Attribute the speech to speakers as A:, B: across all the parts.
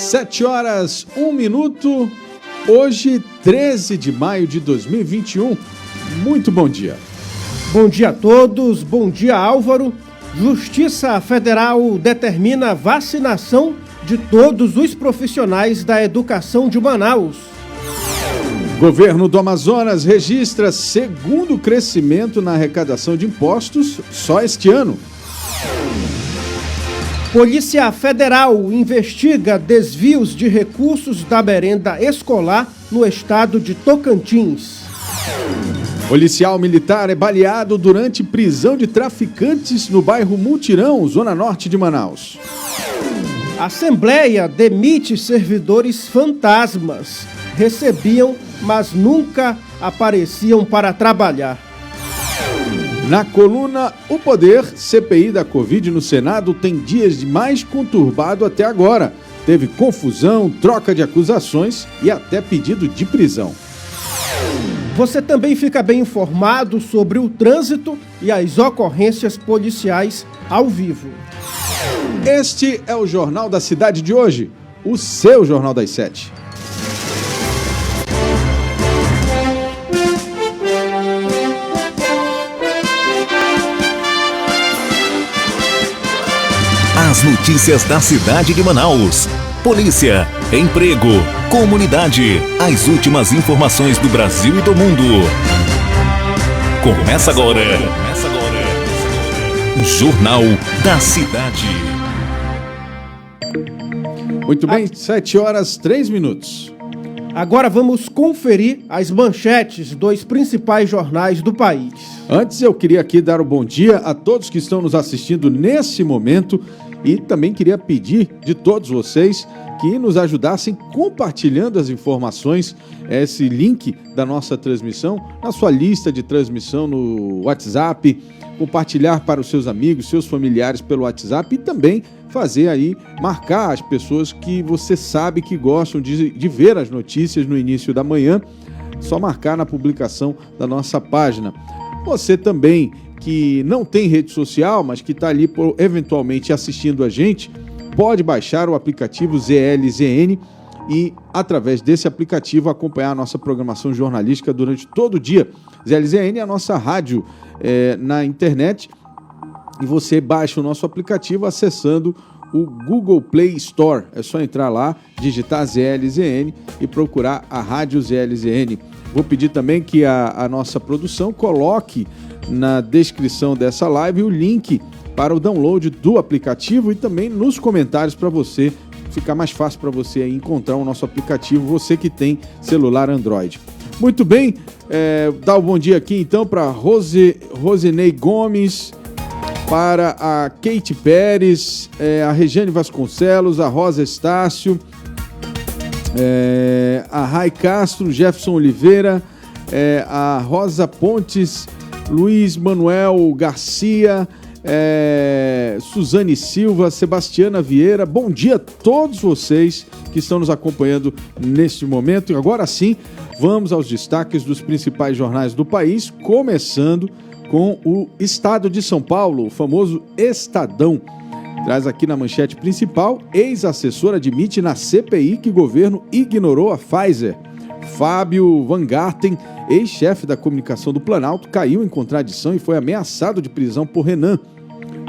A: 7h01. Hoje, 13 de maio de 2021. Muito bom dia.
B: Bom dia a todos, bom dia Álvaro. Justiça Federal determina a vacinação de todos os profissionais da educação de Manaus.
A: Governo do Amazonas registra segundo crescimento na arrecadação de impostos só este ano.
B: Polícia Federal investiga desvios de recursos da merenda escolar no estado de Tocantins.
A: Policial militar é baleado durante prisão de traficantes no bairro Mutirão, zona norte de Manaus.
B: Assembleia demite servidores fantasmas. Recebiam, mas nunca apareciam para trabalhar.
A: Na coluna O Poder, CPI da Covid no Senado tem dias de mais conturbado até agora. Teve confusão, troca de acusações e até pedido de prisão.
B: Você também fica bem informado sobre o trânsito e as ocorrências policiais ao vivo.
A: Este é o Jornal da Cidade de hoje, o seu Jornal das 7.
C: As notícias da cidade de Manaus. Polícia, emprego, comunidade. As últimas informações do Brasil e do mundo. Começa agora. Jornal da Cidade.
A: Muito bem, 7h03.
B: Agora vamos conferir as manchetes dos principais jornais do país.
A: Antes eu queria aqui dar o bom dia a todos que estão nos assistindo nesse momento e também queria pedir de todos vocês que nos ajudassem compartilhando as informações, esse link da nossa transmissão, na sua lista de transmissão no WhatsApp, compartilhar para os seus amigos, seus familiares pelo WhatsApp e também fazer aí, marcar as pessoas que você sabe que gostam de ver as notícias no início da manhã, só marcar na publicação da nossa página. Você também que não tem rede social, mas que está ali eventualmente assistindo a gente, pode baixar o aplicativo ZLZN e, através desse aplicativo, acompanhar a nossa programação jornalística durante todo o dia. ZLZN é a nossa rádio na internet e você baixa o nosso aplicativo acessando o Google Play Store. É só entrar lá, digitar ZLZN e procurar a rádio ZLZN. Vou pedir também que a nossa produção coloque na descrição dessa live o link para o download do aplicativo e também nos comentários para você ficar mais fácil para você aí encontrar o nosso aplicativo, você que tem celular Android. Muito bem, dá o bom dia aqui então para Rosinei Gomes, para a Kate Pérez, a Regiane Vasconcelos, a Rosa Estácio, a Rai Castro, Jefferson Oliveira, a Rosa Pontes, Luiz Manuel Garcia, Suzane Silva, Sebastiana Vieira. Bom dia a todos vocês que estão nos acompanhando neste momento. E agora sim, vamos aos destaques dos principais jornais do país, começando com o Estado de São Paulo, o famoso Estadão. Traz aqui na manchete principal: ex-assessor admite na CPI que governo ignorou a Pfizer. Fábio Van Garten, ex-chefe da comunicação do Planalto, caiu em contradição e foi ameaçado de prisão por Renan.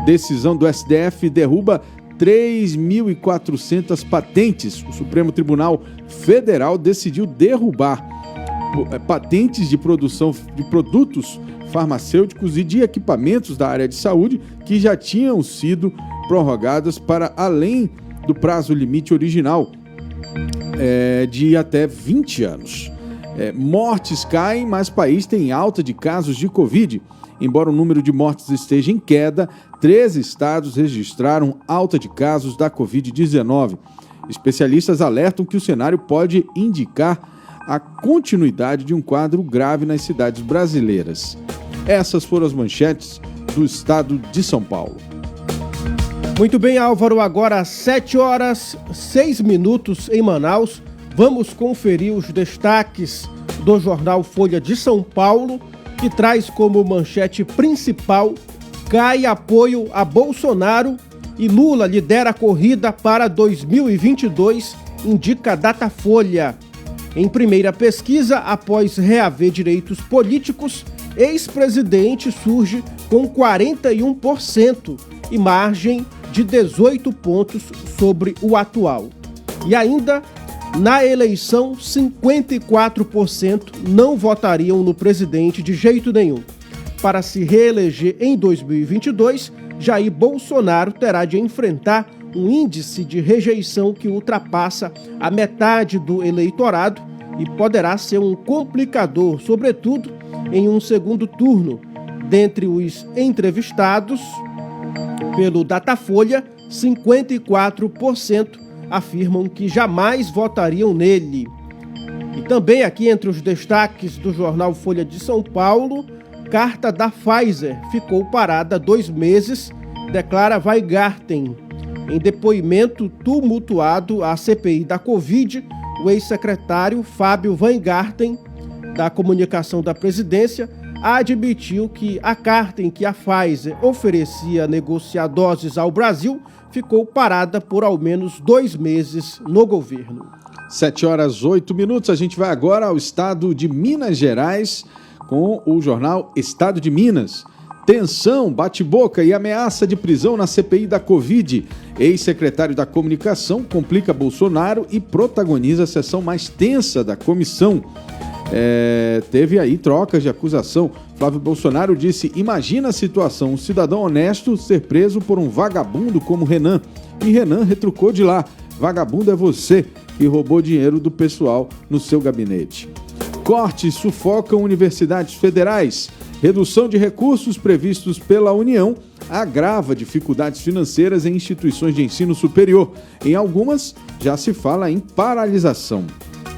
A: Decisão do STF derruba 3.400 patentes. O Supremo Tribunal Federal decidiu derrubar patentes de produção de produtos farmacêuticos e de equipamentos da área de saúde que já tinham sido prorrogadas para além do prazo limite original, de até 20 anos. Mortes caem, mas o país tem alta de casos de Covid. Embora o número de mortes esteja em queda, 13 estados registraram alta de casos da Covid-19. Especialistas alertam que o cenário pode indicar a continuidade de um quadro grave nas cidades brasileiras. Essas foram as manchetes do Estado de São Paulo.
B: Muito bem, Álvaro, agora às 7h06 em Manaus. Vamos conferir os destaques do jornal Folha de São Paulo, que traz como manchete principal: cai apoio a Bolsonaro e Lula lidera a corrida para 2022 indica a Datafolha. Em primeira pesquisa, após reaver direitos políticos, ex-presidente surge com 41% e margem de 18 pontos sobre o atual. E ainda, na eleição, 54% não votariam no presidente de jeito nenhum. Para se reeleger em 2022, Jair Bolsonaro terá de enfrentar um índice de rejeição que ultrapassa a metade do eleitorado e poderá ser um complicador, sobretudo em um segundo turno. Dentre os entrevistados pelo Datafolha, 54% afirmam que jamais votariam nele. E também aqui entre os destaques do jornal Folha de São Paulo, carta da Pfizer ficou parada 2 meses, declara Weingarten. Em depoimento tumultuado à CPI da Covid, o ex-secretário Fábio Weingarten, da comunicação da presidência, admitiu que a carta em que a Pfizer oferecia negociar doses ao Brasil ficou parada por ao menos 2 meses no governo.
A: 7h08, a gente vai agora ao estado de Minas Gerais com o jornal Estado de Minas. Tensão, bate-boca e ameaça de prisão na CPI da Covid. Ex-secretário da Comunicação complica Bolsonaro e protagoniza a sessão mais tensa da comissão. Teve aí trocas de acusação. Flávio Bolsonaro disse: imagina a situação, um cidadão honesto ser preso por um vagabundo como Renan. E Renan retrucou de lá: vagabundo é você que roubou dinheiro do pessoal no seu gabinete. Cortes sufocam universidades federais. Redução de recursos previstos pela União agrava dificuldades financeiras em instituições de ensino superior. Em algumas, já se fala em paralisação.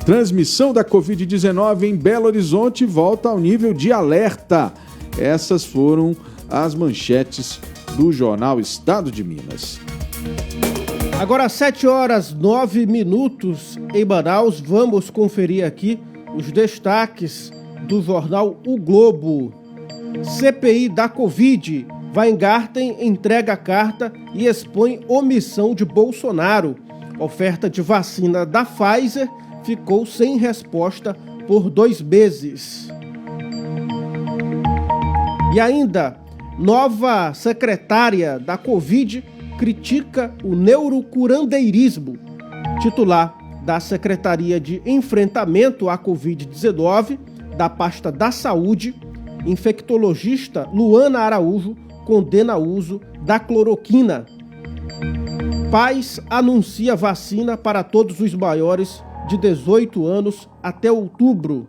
A: Transmissão da Covid-19 em Belo Horizonte volta ao nível de alerta. Essas foram as manchetes do jornal Estado de Minas.
B: Agora, 7h09 em Manaus, vamos conferir aqui os destaques do jornal O Globo. CPI da Covid. Weingarten entrega a carta e expõe omissão de Bolsonaro. Oferta de vacina da Pfizer ficou sem resposta por 2 meses. E ainda, nova secretária da Covid critica o neurocurandeirismo. Titular da Secretaria de Enfrentamento à Covid-19 da pasta da Saúde, infectologista Luana Araújo condena o uso da cloroquina. Paz anuncia vacina para todos os maiores de 18 anos até outubro.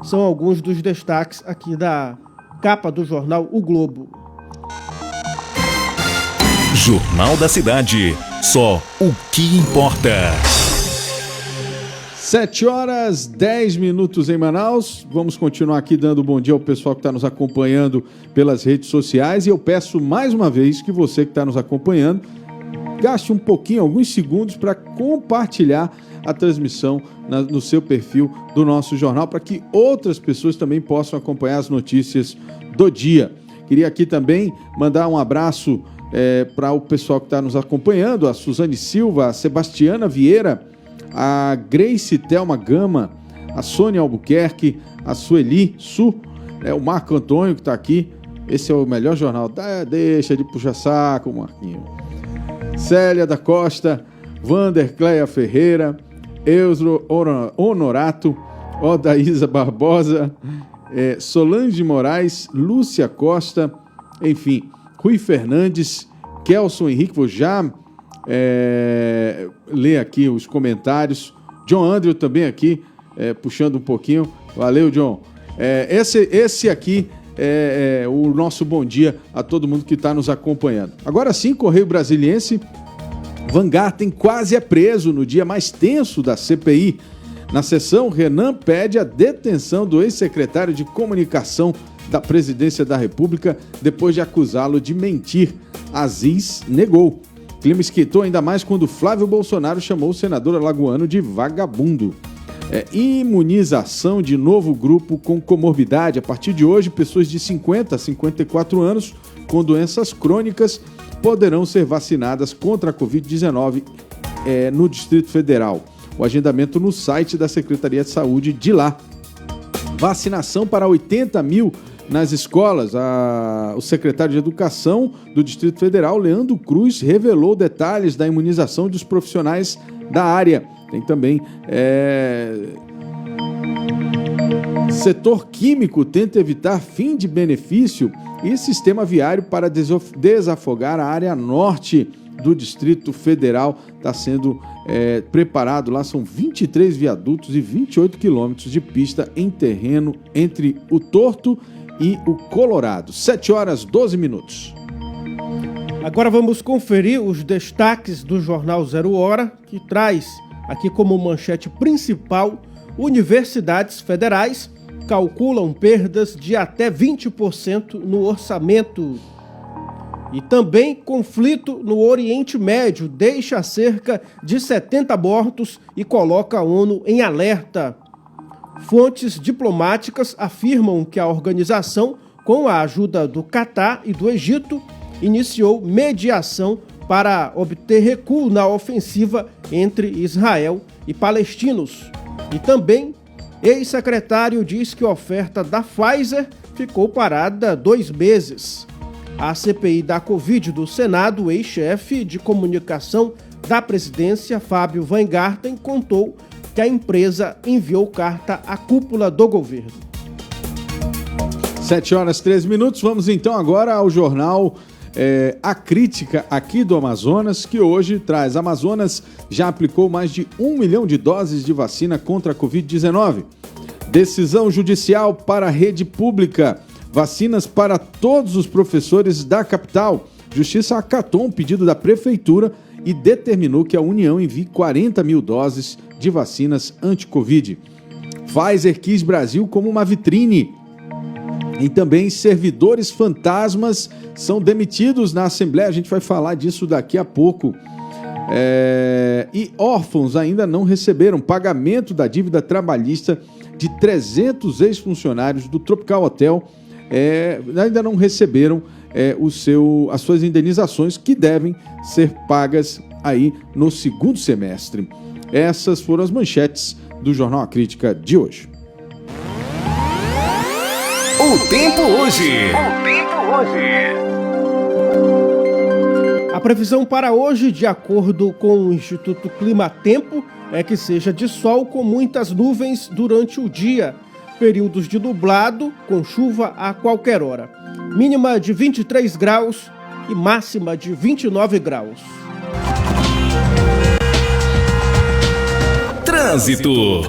B: São alguns dos destaques aqui da capa do jornal O Globo.
C: Jornal da Cidade. Só o que importa.
A: 7h10 em Manaus. Vamos continuar aqui dando bom dia ao pessoal que está nos acompanhando pelas redes sociais. E eu peço mais uma vez que você que está nos acompanhando gaste um pouquinho, alguns segundos, para compartilhar a transmissão no seu perfil do nosso jornal, para que outras pessoas também possam acompanhar as notícias do dia. Queria aqui também mandar um abraço para o pessoal que está nos acompanhando, a Suzane Silva, a Sebastiana Vieira, a Grace Thelma Gama, a Sônia Albuquerque, a Sueli o Marco Antônio que está aqui. Esse é o melhor jornal. Deixa de puxar saco, Marquinho. Célia da Costa, Vander Cleia Ferreira, Eusro Honorato, Odaísa Barbosa, Solange Moraes, Lúcia Costa, enfim, Rui Fernandes, Kelson Henrique, vou já ler aqui os comentários. John Andrew também aqui, puxando um pouquinho. Valeu, John. Esse aqui é o nosso bom dia a todo mundo que está nos acompanhando. Agora sim, Correio Brasiliense. Weingarten quase é preso no dia mais tenso da CPI. Na sessão, Renan pede a detenção do ex-secretário de Comunicação da Presidência da República depois de acusá-lo de mentir. Aziz negou. O clima esquentou ainda mais quando Flávio Bolsonaro chamou o senador alagoano de vagabundo. Imunização de novo grupo com comorbidade. A partir de hoje, pessoas de 50 a 54 anos com doenças crônicas poderão ser vacinadas contra a Covid-19 no Distrito Federal. O agendamento no site da Secretaria de Saúde de lá. Vacinação para 80 mil nas escolas. O secretário de Educação do Distrito Federal, Leandro Cruz, revelou detalhes da imunização dos profissionais da área. Tem também setor químico tenta evitar fim de benefício e sistema viário para desafogar a área norte do Distrito Federal. Está sendo preparado lá, são 23 viadutos e 28 quilômetros de pista em terreno entre o Torto e o Colorado. 7h12.
B: Agora vamos conferir os destaques do Jornal 0 Hora, que traz aqui como manchete principal: universidades federais calculam perdas de até 20% no orçamento. E também conflito no Oriente Médio deixa cerca de 70 mortos e coloca a ONU em alerta. Fontes diplomáticas afirmam que a organização, com a ajuda do Catar e do Egito, iniciou mediação para obter recuo na ofensiva entre Israel e palestinos. E também, ex-secretário diz que a oferta da Pfizer ficou parada 2 meses. A CPI da Covid do Senado, o ex-chefe de comunicação da presidência, Fábio Weingarten, contou que a empresa enviou carta à cúpula do governo.
A: 7h13. Vamos então agora ao jornal A Crítica aqui do Amazonas, que hoje traz: Amazonas já aplicou mais de 1 milhão de doses de vacina contra a Covid-19. Decisão judicial para a rede pública. Vacinas para todos os professores da capital. Justiça acatou um pedido da prefeitura e determinou que a União envie 40 mil doses de vacinas anti-Covid. Pfizer quis Brasil como uma vitrine. E também servidores fantasmas são demitidos na Assembleia. A gente vai falar disso daqui a pouco. E órfãos ainda não receberam pagamento da dívida trabalhista de 300 ex-funcionários do Tropical Hotel. Ainda não receberam as suas indenizações, que devem ser pagas aí no segundo semestre. Essas foram as manchetes do Jornal A Crítica de hoje.
C: O tempo hoje.
B: A previsão para hoje, de acordo com o Instituto Clima Tempo, é que seja de sol com muitas nuvens durante o dia. Períodos de nublado, com chuva a qualquer hora. Mínima de 23 graus e máxima de 29 graus.
C: Trânsito.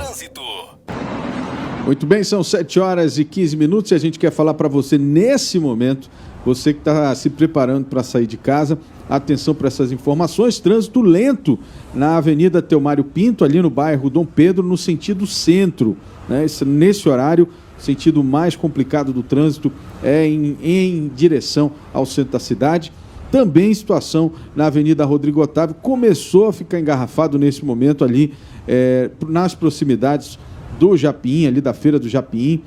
A: Muito bem, são 7h15 e a gente quer falar para você nesse momento, você que está se preparando para sair de casa, atenção para essas informações. Trânsito lento na Avenida Teomário Pinto, ali no bairro Dom Pedro, no sentido centro. Nesse horário, o sentido mais complicado do trânsito é em direção ao centro da cidade. Também situação na Avenida Rodrigo Otávio, começou a ficar engarrafado nesse momento ali nas proximidades do Japim, ali da Feira do Japim.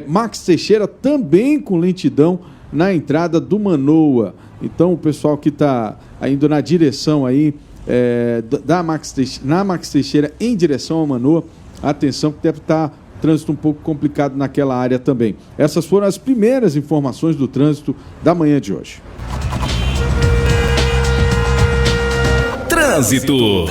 A: Max Teixeira também com lentidão na entrada do Manoa. Então o pessoal que está indo na direção aí na Max Teixeira em direção ao Manoa, atenção que deve estar trânsito um pouco complicado naquela área também. Essas foram as primeiras informações do trânsito da manhã de hoje.
C: Trânsito.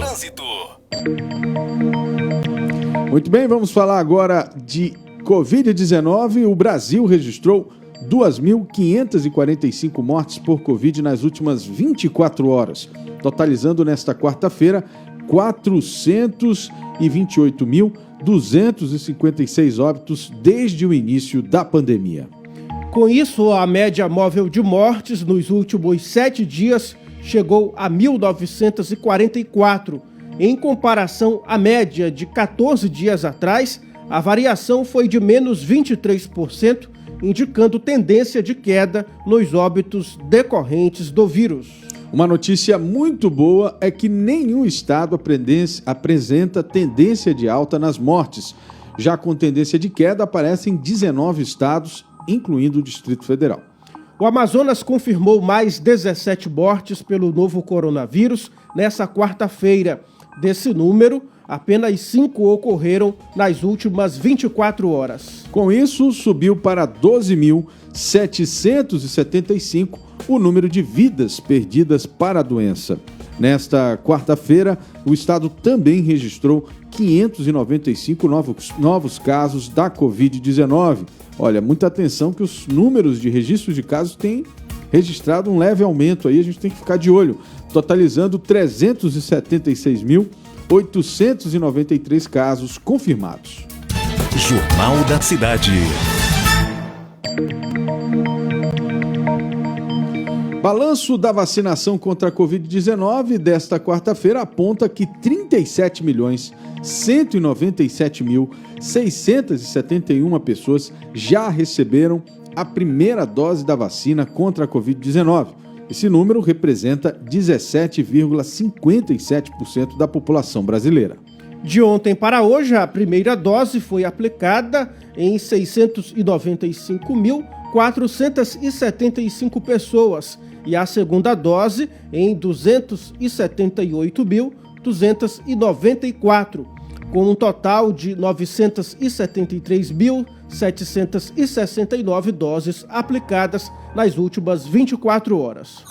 A: Muito bem, vamos falar agora de Covid-19. O Brasil registrou 2.545 mortes por Covid nas últimas 24 horas, totalizando nesta quarta-feira 428.256 óbitos desde o início da pandemia.
B: Com isso, a média móvel de mortes nos últimos 7 dias chegou a 1.944. Em comparação à média de 14 dias atrás, a variação foi de menos 23%, indicando tendência de queda nos óbitos decorrentes do vírus.
A: Uma notícia muito boa é que nenhum estado apresenta tendência de alta nas mortes. Já com tendência de queda, aparecem 19 estados, incluindo o Distrito Federal.
B: O Amazonas confirmou mais 17 mortes pelo novo coronavírus nessa quarta-feira. Desse número, apenas 5 ocorreram nas últimas 24 horas.
A: Com isso, subiu para 12.775 o número de vidas perdidas para a doença. Nesta quarta-feira, o estado também registrou 595 novos casos da Covid-19. Olha, muita atenção que os números de registros de casos têm registrado um leve aumento aí, a gente tem que ficar de olho, totalizando 376.893 casos confirmados.
C: Jornal da Cidade.
A: Balanço da vacinação contra a Covid-19 desta quarta-feira aponta que 37.197.671 pessoas já receberam a primeira dose da vacina contra a Covid-19. Esse número representa 17,57% da população brasileira.
B: De ontem para hoje, a primeira dose foi aplicada em 695.475 pessoas e a segunda dose em 278.294, com um total de 973.769 doses aplicadas nas últimas 24 horas.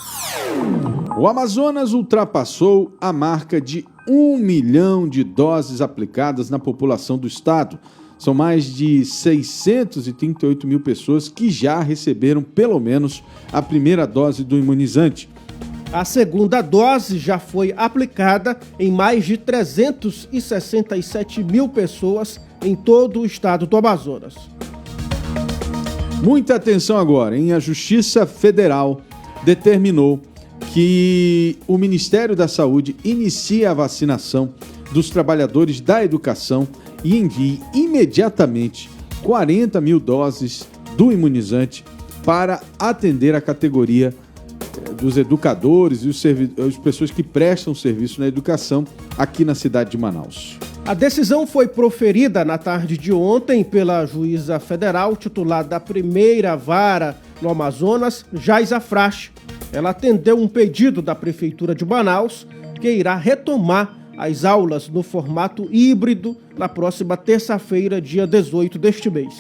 A: O Amazonas ultrapassou a marca de 1 milhão de doses aplicadas na população do estado. São mais de 638 mil pessoas que já receberam pelo menos a primeira dose do imunizante.
B: A segunda dose já foi aplicada em mais de 367 mil pessoas em todo o estado do Amazonas.
A: Muita atenção agora, hein? A Justiça Federal determinou que o Ministério da Saúde inicie a vacinação dos trabalhadores da educação e envie imediatamente 40 mil doses do imunizante para atender a categoria dos educadores e as pessoas que prestam serviço na educação aqui na cidade de Manaus.
B: A decisão foi proferida na tarde de ontem pela juíza federal titular da primeira vara no Amazonas, Jaisa Frache. Ela atendeu um pedido da Prefeitura de Manaus, que irá retomar as aulas no formato híbrido na próxima terça-feira, dia 18 deste mês.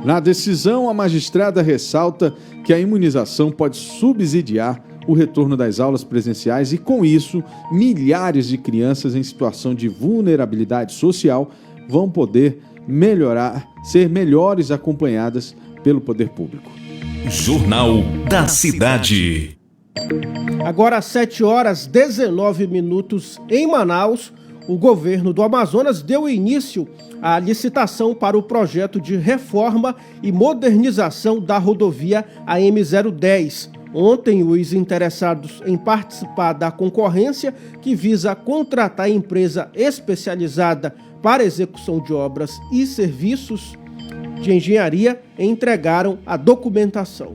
A: Na decisão, a magistrada ressalta que a imunização pode subsidiar o retorno das aulas presenciais e, com isso, milhares de crianças em situação de vulnerabilidade social vão poder ser melhores acompanhadas pelo poder público.
C: Jornal da Cidade.
B: Agora às 7h19 em Manaus, o governo do Amazonas deu início à licitação para o projeto de reforma e modernização da rodovia AM010. Ontem, os interessados em participar da concorrência, que visa contratar a empresa especializada para execução de obras e serviços de engenharia, entregaram a documentação.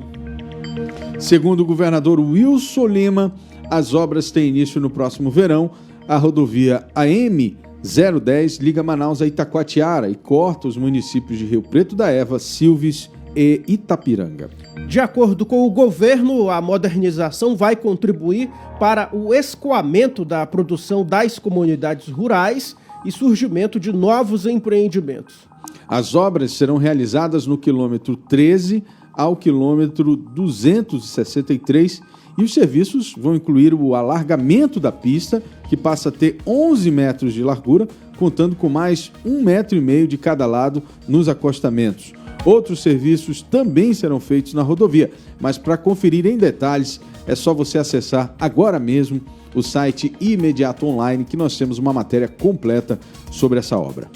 A: Segundo o governador Wilson Lima, as obras têm início no próximo verão. A rodovia AM010 liga Manaus a Itacoatiara e corta os municípios de Rio Preto da Eva, Silves e Itapiranga.
B: De acordo com o governo, a modernização vai contribuir para o escoamento da produção das comunidades rurais e surgimento de novos empreendimentos.
A: As obras serão realizadas no quilômetro 13 ao quilômetro 263 e os serviços vão incluir o alargamento da pista, que passa a ter 11 metros de largura, contando com mais 1,5 metro de cada lado nos acostamentos. Outros serviços também serão feitos na rodovia, mas para conferir em detalhes é só você acessar agora mesmo o site Imediato Online, que nós temos uma matéria completa sobre essa obra.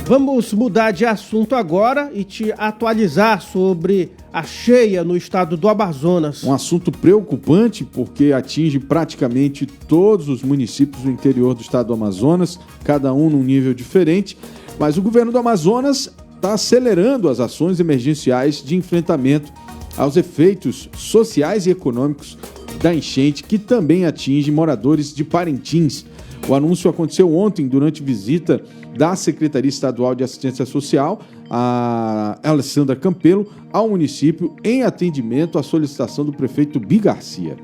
B: Vamos mudar de assunto agora e te atualizar sobre a cheia no estado do Amazonas.
A: Um assunto preocupante porque atinge praticamente todos os municípios do interior do estado do Amazonas, cada um num nível diferente, mas o governo do Amazonas está acelerando as ações emergenciais de enfrentamento aos efeitos sociais e econômicos da enchente, que também atinge moradores de Parintins. O anúncio aconteceu ontem durante visita da Secretaria Estadual de Assistência Social, a Alessandra Campelo, ao município em atendimento à solicitação do prefeito Bi Garcia.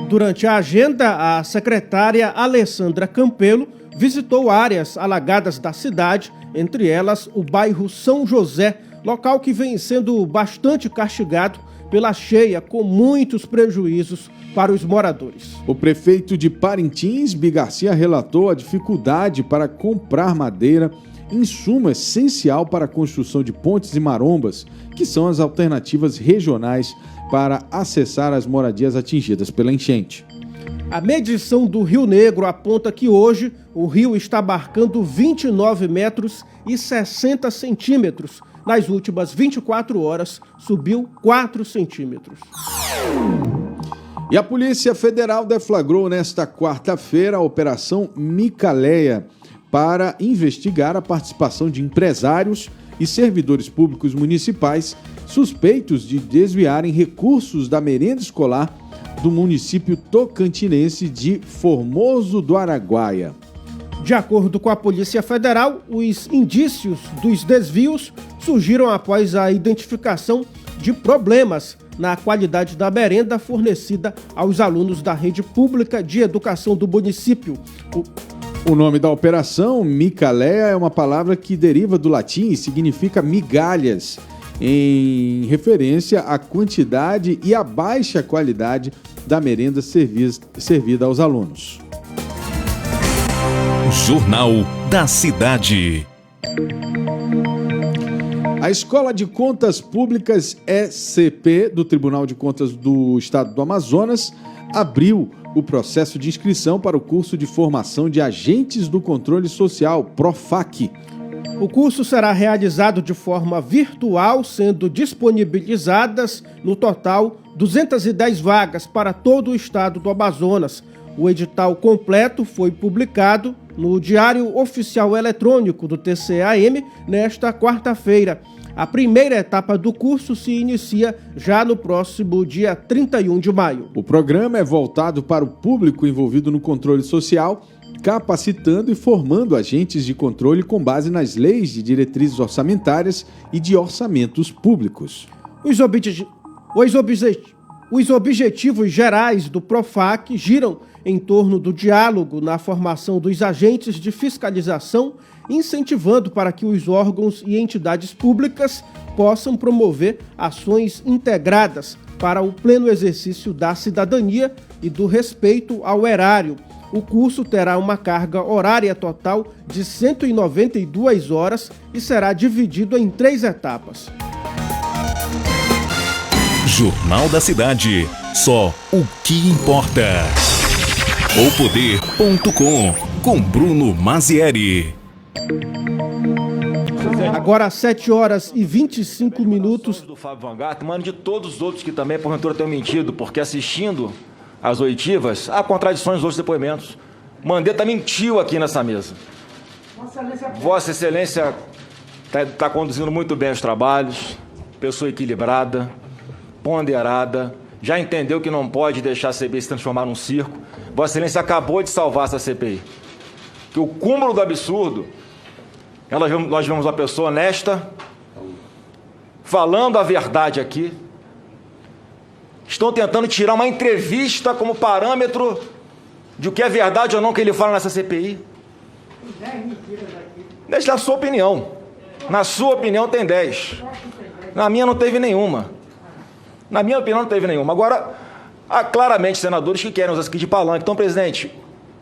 B: Durante a agenda, a secretária Alessandra Campelo visitou áreas alagadas da cidade, entre elas o bairro São José, local que vem sendo bastante castigado pela cheia, com muitos prejuízos para os moradores.
A: O prefeito de Parintins, Bi Garcia, relatou a dificuldade para comprar madeira, insumo essencial para a construção de pontes e marombas, que são as alternativas regionais para acessar as moradias atingidas pela enchente.
B: A medição do Rio Negro aponta que hoje o rio está abarcando 29 metros e 60 centímetros. Nas últimas 24 horas, subiu 4 centímetros.
A: E a Polícia Federal deflagrou nesta quarta-feira a Operação Micaleia para investigar a participação de empresários e servidores públicos municipais suspeitos de desviarem recursos da merenda escolar do município tocantinense de Formoso do Araguaia.
B: De acordo com a Polícia Federal, os indícios dos desvios surgiram após a identificação de problemas na qualidade da merenda fornecida aos alunos da rede pública de educação do município.
A: O nome da operação, Micaleia, é uma palavra que deriva do latim e significa migalhas, em referência à quantidade e à baixa qualidade da merenda servida aos alunos.
C: Jornal da Cidade.
A: A Escola de Contas Públicas ECP do Tribunal de Contas do Estado do Amazonas abriu o processo de inscrição para o curso de formação de agentes do controle social, PROFAC.
B: O curso será realizado de forma virtual, sendo disponibilizadas, no total, 210 vagas para todo o estado do Amazonas. O edital completo foi publicado no Diário Oficial Eletrônico do TCAM nesta quarta-feira. A primeira etapa do curso se inicia já no próximo dia 31 de maio.
A: O programa é voltado para o público envolvido no controle social, capacitando e formando agentes de controle com base nas leis de diretrizes orçamentárias e de orçamentos públicos.
B: Os objetivos gerais do PROFAC giram em torno do diálogo na formação dos agentes de fiscalização, incentivando para que os órgãos e entidades públicas possam promover ações integradas para o pleno exercício da cidadania e do respeito ao erário. O curso terá uma carga horária total de 192 horas e será dividido em 3 etapas.
C: Jornal da Cidade. Só o que importa. Opoder.com com Bruno Mazieri.
B: Agora às 7 horas e 25 minutos.
D: Do Fábio Van Garten, mano, de todos os outros que também, porventura, tenham mentido, porque assistindo às oitivas, há contradições nos outros depoimentos. Mandetta mentiu aqui nessa mesa. Vossa Excelência está conduzindo muito bem os trabalhos, pessoa equilibrada, ponderada, já entendeu que não pode deixar a CPI se transformar num circo. Vossa Excelência acabou de salvar essa CPI. Que o cúmulo do absurdo, nós vemos uma pessoa honesta, falando a verdade aqui. Estão tentando tirar uma entrevista como parâmetro de o que é verdade ou não que ele fala nessa CPI. Deixa a sua opinião. Na sua opinião tem 10. Na minha não teve nenhuma. Na minha opinião não teve nenhuma. Agora, há claramente senadores que querem usar isso aqui de palanque. Então, presidente,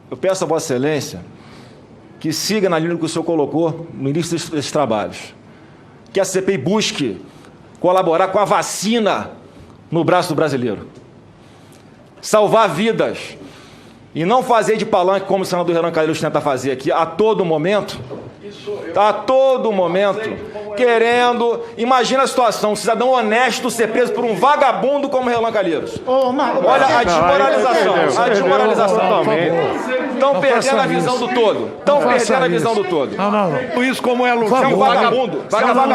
D: eu peço a Vossa Excelência que siga na linha que o senhor colocou no início desses trabalhos. Que a CPI busque colaborar com a vacina no braço do brasileiro. Salvar vidas. E não fazer de palanque como o senador Renan Calheiros tenta fazer aqui a todo momento. A todo momento. Querendo... Imagina a situação, um cidadão honesto ser preso por um vagabundo como Renan Calheiros. Olha a desmoralização. A desmoralização. Estão perdendo a visão do todo. Estão perdendo a visão do todo.
E: Não. Isso como é aluguel.
D: Você é um vagabundo.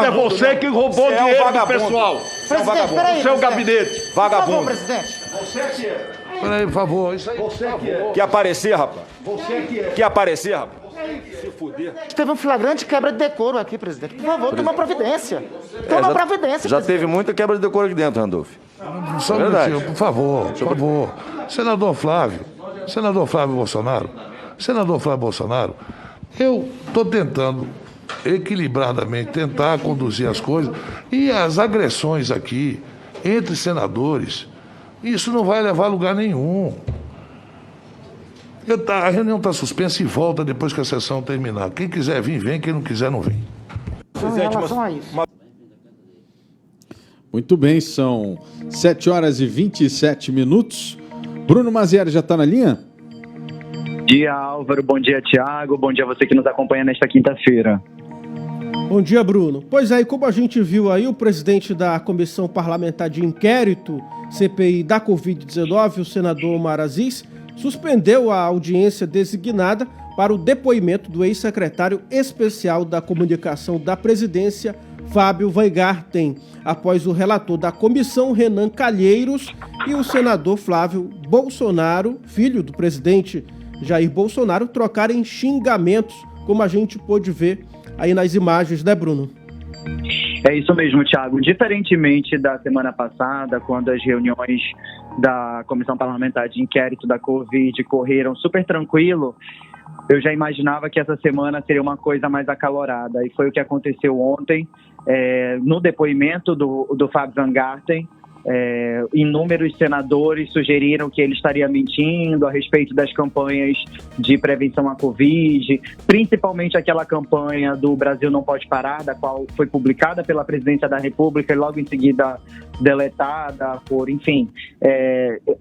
E: É você que roubou dinheiro do pessoal.
D: Você é um vagabundo.
E: Seu gabinete.
D: Vagabundo.
F: Por favor, presidente.
D: Você que é.
E: Peraí, por favor. Isso aí,
D: Você que é. Quer aparecer, rapaz? Você que é. Quer aparecer, rapaz? Se fuder.
F: Teve um flagrante quebra de decoro aqui, presidente. Por favor, tome uma providência. Tome uma providência,
G: Já
F: presidente.
G: teve muita quebra de decoro aqui dentro, Randolph.
E: Só um minutinho, por favor. Senador Flávio Bolsonaro, eu estou tentando equilibradamente tentar conduzir as coisas e as agressões aqui entre senadores, isso não vai levar a lugar nenhum. A reunião está suspensa e volta depois que a sessão terminar. Quem quiser vir, vem. Quem não quiser, não vem.
F: Em relação a isso.
A: Muito bem, são 7h27. Bruno Mazieri já está na linha?
H: Bom dia, Álvaro. Bom dia, Tiago. Bom dia a você que nos acompanha nesta quinta-feira.
B: Bom dia, Bruno. Pois é, e como a gente viu aí, o presidente da Comissão Parlamentar de Inquérito, CPI da Covid-19, o senador Omar Aziz, suspendeu a audiência designada para o depoimento do ex-secretário especial da Comunicação da Presidência, Fábio Weingarten, após o relator da comissão, Renan Calheiros, e o senador Flávio Bolsonaro, filho do presidente Jair Bolsonaro, trocarem xingamentos, como a gente pôde ver aí nas imagens, né, Bruno?
H: É isso mesmo, Tiago. Diferentemente da semana passada, quando as reuniões da Comissão Parlamentar de Inquérito da Covid correram super tranquilo, eu já imaginava que essa semana seria uma coisa mais acalorada. E foi o que aconteceu ontem, no depoimento do Fábio Weingarten. Inúmeros senadores sugeriram que ele estaria mentindo a respeito das campanhas de prevenção à Covid, principalmente aquela campanha do Brasil Não Pode Parar, da qual foi publicada pela Presidência da República e logo em seguida deletada por, enfim,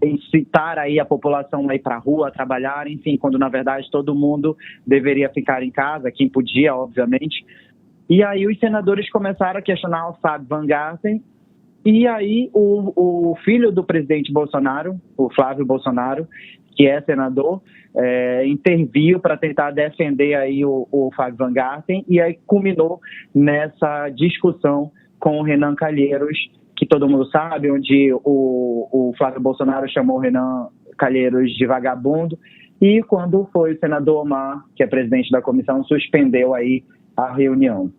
H: incitar aí a população a ir para a rua, a trabalhar, enfim, quando na verdade todo mundo deveria ficar em casa, quem podia, obviamente. E aí os senadores começaram a questionar o Fábio Weingarten. E aí o filho do presidente Bolsonaro, o Flávio Bolsonaro, que é senador, interviu para tentar defender aí o Fábio Weingarten, e aí culminou nessa discussão com o Renan Calheiros, que todo mundo sabe, onde o Flávio Bolsonaro chamou o Renan Calheiros de vagabundo, e quando foi o senador Omar, que é presidente da comissão, suspendeu aí a reunião.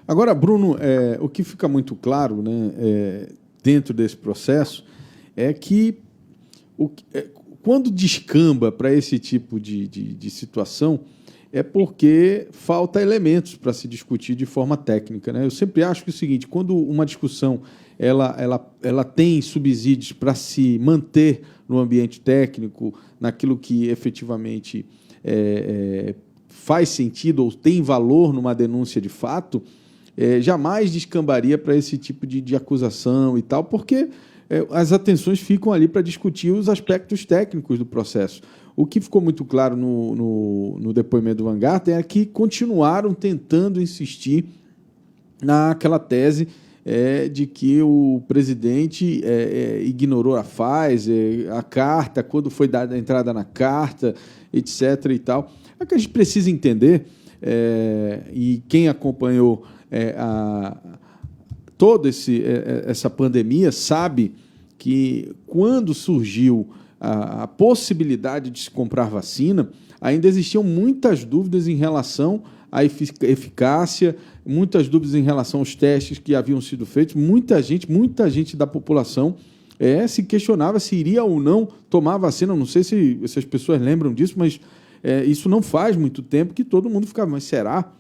A: Agora, Bruno, o que fica muito claro, né, dentro desse processo é que quando descamba para esse tipo de situação é porque falta elementos para se discutir de forma técnica, né? Eu sempre acho que é o seguinte, quando uma discussão ela tem subsídios para se manter no ambiente técnico, naquilo que efetivamente faz sentido ou tem valor numa denúncia de fato, jamais descambaria para esse tipo de acusação e tal, porque as atenções ficam ali para discutir os aspectos técnicos do processo. O que ficou muito claro no depoimento do Weingarten é que continuaram tentando insistir naquela tese de que o presidente ignorou a Pfizer, a carta, quando foi dada a entrada na carta, etc. e tal. É que a gente precisa entender, e quem acompanhou toda essa pandemia sabe que quando surgiu a possibilidade de se comprar vacina, ainda existiam muitas dúvidas em relação à eficácia, muitas dúvidas em relação aos testes que haviam sido feitos. Muita gente da população se questionava se iria ou não tomar a vacina. Eu não sei se as pessoas lembram disso, mas isso não faz muito tempo que todo mundo ficava, mas será?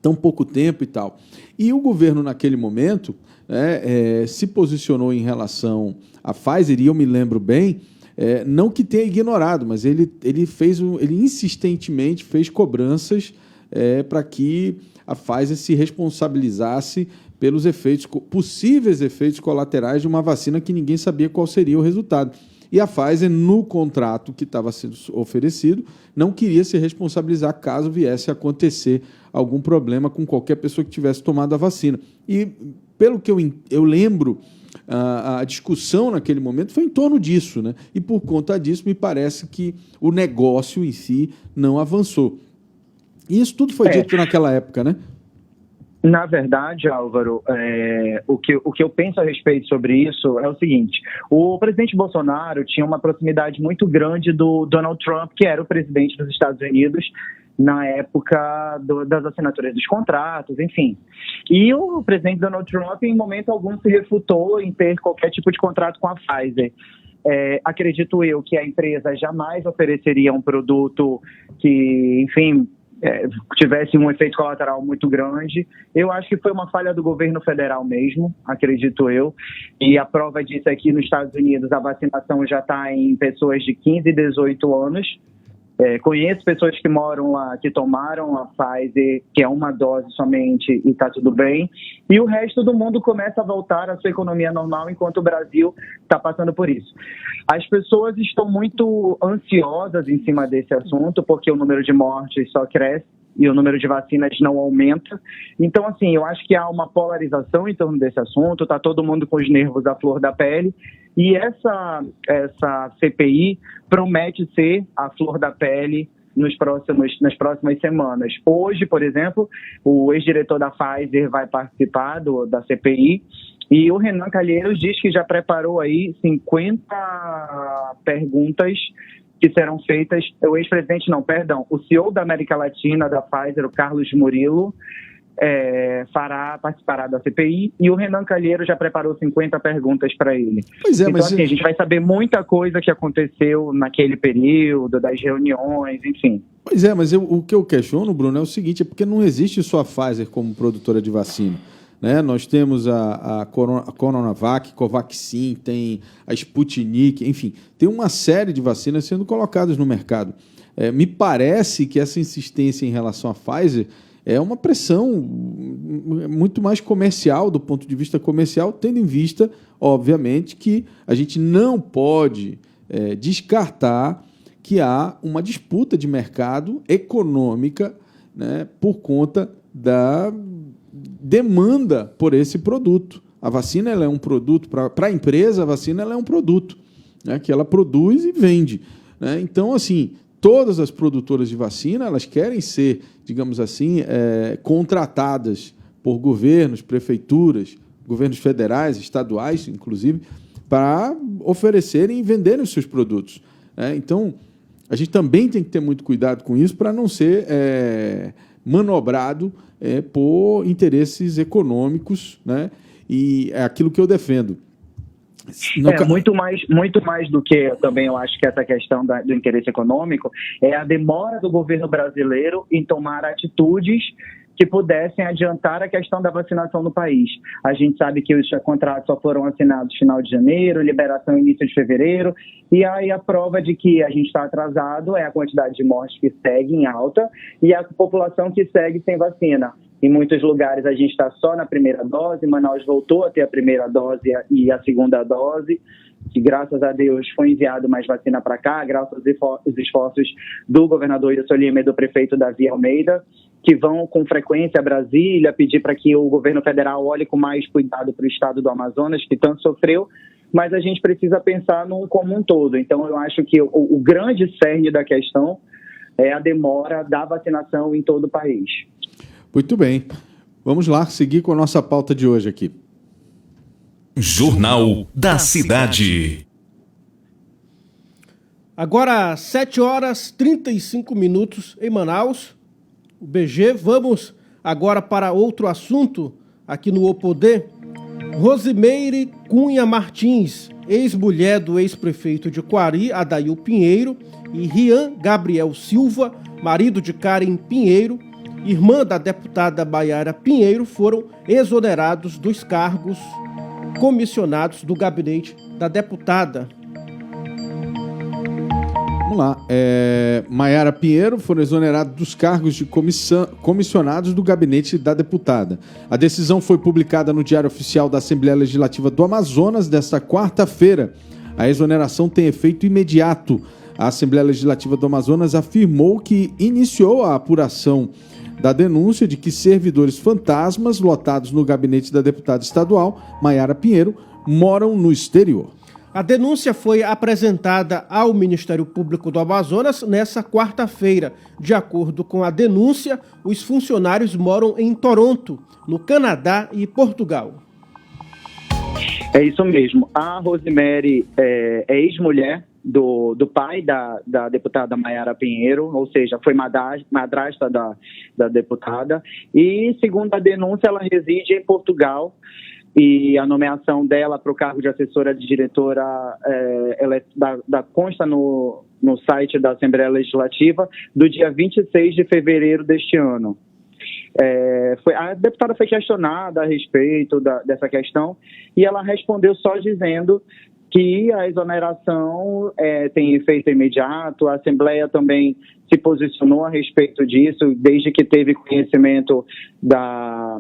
A: Tão pouco tempo e tal. E o governo, naquele momento, se posicionou em relação à Pfizer, e eu me lembro bem, não que tenha ignorado, mas ele insistentemente fez cobranças para que a Pfizer se responsabilizasse pelos possíveis efeitos colaterais de uma vacina que ninguém sabia qual seria o resultado. E a Pfizer, no contrato que estava sendo oferecido, não queria se responsabilizar caso viesse a acontecer algum problema com qualquer pessoa que tivesse tomado a vacina. E, pelo que eu lembro, a discussão naquele momento foi em torno disso, né? E, por conta disso, me parece que o negócio em si não avançou. E isso tudo foi dito naquela época, né?
H: Na verdade, Álvaro, o que eu penso a respeito sobre isso é o seguinte: o presidente Bolsonaro tinha uma proximidade muito grande do Donald Trump, que era o presidente dos Estados Unidos na época das assinaturas dos contratos, enfim. E o presidente Donald Trump, em momento algum, se refutou em ter qualquer tipo de contrato com a Pfizer. Acredito eu que a empresa jamais ofereceria um produto que, enfim, tivesse um efeito colateral muito grande. Eu acho que foi uma falha do governo federal mesmo, acredito eu. E a prova disso é que nos Estados Unidos a vacinação já está em pessoas de 15 e 18 anos. Conheço pessoas que moram lá, que tomaram a Pfizer, que é uma dose somente, e está tudo bem. E o resto do mundo começa a voltar à sua economia normal, enquanto o Brasil está passando por isso. As pessoas estão muito ansiosas em cima desse assunto, porque o número de mortes só cresce e o número de vacinas não aumenta. Então, assim, eu acho que há uma polarização em torno desse assunto, está todo mundo com os nervos à flor da pele, e essa CPI promete ser a flor da pele nas próximas semanas. Hoje, por exemplo, o ex-diretor da Pfizer vai participar da CPI, e o Renan Calheiros diz que já preparou aí 50 perguntas que serão feitas. O CEO da América Latina da Pfizer, o Carlos Murilo, participará da CPI, e o Renan Calheiros já preparou 50 perguntas para ele.
A: Pois é,
H: então,
A: mas
H: assim, a gente vai saber muita coisa que aconteceu naquele período, das reuniões, enfim.
A: Pois é, mas o que eu questiono, Bruno, é o seguinte: é porque não existe só a Pfizer como produtora de vacina, né? Nós temos a Coronavac, Covaxin, tem a Sputnik, enfim, tem uma série de vacinas sendo colocadas no mercado. Me parece que essa insistência em relação à Pfizer é uma pressão muito mais comercial, do ponto de vista comercial, tendo em vista, obviamente, que a gente não pode descartar que há uma disputa de mercado econômica, né, por conta da demanda por esse produto. A vacina ela é um produto, para a empresa, a vacina ela é um produto, né, que ela produz e vende, né? Então, assim, todas as produtoras de vacina, elas querem ser, digamos assim, contratadas por governos, prefeituras, governos federais, estaduais, inclusive, para oferecerem e venderem os seus produtos, né? Então, a gente também tem que ter muito cuidado com isso para não ser manobrado por interesses econômicos, né? E é aquilo que eu defendo.
H: Muito mais do que também eu acho que essa questão do interesse econômico é a demora do governo brasileiro em tomar atitudes que pudessem adiantar a questão da vacinação no país. A gente sabe que os contratos só foram assinados no final de janeiro, liberação início de fevereiro, e aí a prova de que a gente está atrasado é a quantidade de mortes que segue em alta e a população que segue sem vacina. Em muitos lugares a gente está só na primeira dose, Manaus voltou a ter a primeira dose e a segunda dose, que graças a Deus foi enviado mais vacina para cá, graças aos esforços do governador Wilson Lima e do prefeito Davi Almeida, que vão com frequência a Brasília pedir para que o governo federal olhe com mais cuidado para o estado do Amazonas, que tanto sofreu, mas a gente precisa pensar como um todo. Então eu acho que o grande cerne da questão é a demora da vacinação em todo o país.
A: Muito bem. Vamos lá, seguir com a nossa pauta de hoje aqui.
C: Jornal da Cidade.
B: Agora, 7h35 em Manaus. O BG, vamos agora para outro assunto aqui no O Poder. Rosimeire Cunha Martins, ex-mulher do ex-prefeito de Quari, Adail Pinheiro, e Rian Gabriel Silva, marido de Karen Pinheiro, irmã da deputada Maiara Pinheiro, foram exonerados dos cargos comissionados do gabinete da deputada.
A: Vamos lá. Maiara Pinheiro foram exonerados dos cargos de comissionados do gabinete da deputada. A decisão foi publicada no Diário Oficial da Assembleia Legislativa do Amazonas desta quarta-feira. A exoneração tem efeito imediato. A Assembleia Legislativa do Amazonas afirmou que iniciou a apuração da denúncia de que servidores fantasmas lotados no gabinete da deputada estadual, Maiara Pinheiro, moram no exterior.
B: A denúncia foi apresentada ao Ministério Público do Amazonas nesta quarta-feira. De acordo com a denúncia, os funcionários moram em Toronto, no Canadá e Portugal.
H: É isso mesmo. A Rosemary é ex-mulher do pai da deputada Mayara Pinheiro, ou seja, foi madrasta da deputada. E, segundo a denúncia, ela reside em Portugal. E a nomeação dela para o cargo de assessora de diretora consta no site da Assembleia Legislativa do dia 26 de fevereiro deste ano. A deputada foi questionada a respeito dessa questão e ela respondeu só dizendo que a exoneração tem efeito imediato. A Assembleia também se posicionou a respeito disso, desde que teve conhecimento da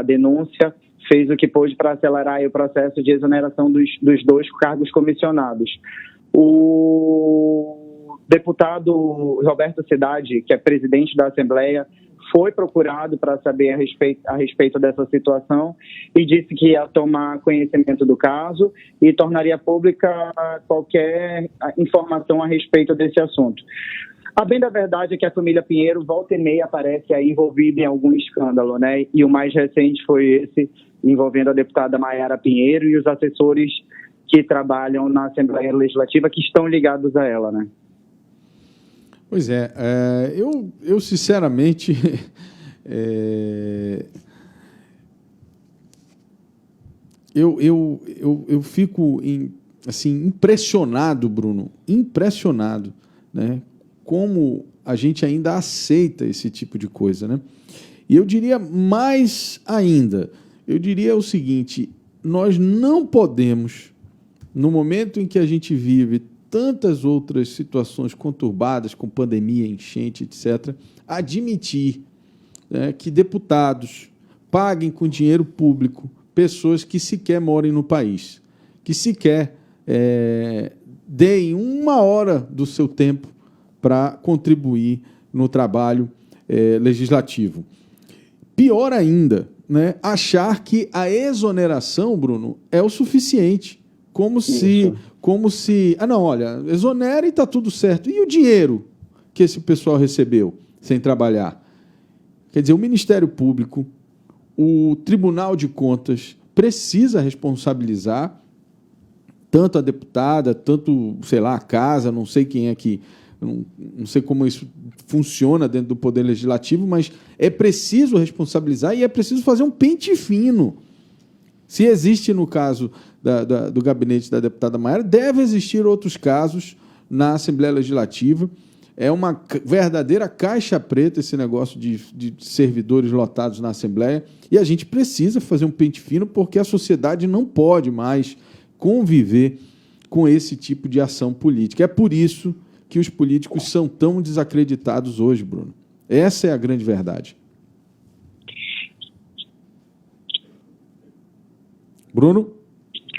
H: denúncia, fez o que pôde para acelerar o processo de exoneração dos dois cargos comissionados. O deputado Roberto Cidade, que é presidente da Assembleia, foi procurado para saber a respeito dessa situação e disse que ia tomar conhecimento do caso e tornaria pública qualquer informação a respeito desse assunto. A bem da verdade é que a família Pinheiro volta e meia aparece aí envolvida em algum escândalo, né? E o mais recente foi esse, envolvendo a deputada Mayara Pinheiro e os assessores que trabalham na Assembleia Legislativa que estão ligados a ela, né?
A: Pois é, eu sinceramente eu fico assim, impressionado, Bruno, impressionado, né? Como a gente ainda aceita esse tipo de coisa, né? E eu diria mais ainda, eu diria o seguinte: nós não podemos, no momento em que a gente vive tantas outras situações conturbadas, com pandemia, enchente, etc., admitir, né, que deputados paguem com dinheiro público pessoas que sequer morem no país, que sequer deem 1 hora do seu tempo para contribuir no trabalho legislativo. Pior ainda, né, achar que a exoneração, Bruno, é o suficiente. Como se, não, olha, exonera e está tudo certo. E o dinheiro que esse pessoal recebeu sem trabalhar? Quer dizer, o Ministério Público, o Tribunal de Contas precisa responsabilizar tanto a deputada, tanto, sei lá, a casa, não sei quem é que... Não sei como isso funciona dentro do Poder Legislativo, mas é preciso responsabilizar e é preciso fazer um pente fino. Se existe no caso do gabinete da deputada Mayara, deve existir outros casos na Assembleia Legislativa. É uma verdadeira caixa preta esse negócio de servidores lotados na Assembleia e a gente precisa fazer um pente fino porque a sociedade não pode mais conviver com esse tipo de ação política. É por isso que os políticos são tão desacreditados hoje, Bruno. Essa é a grande verdade. Bruno?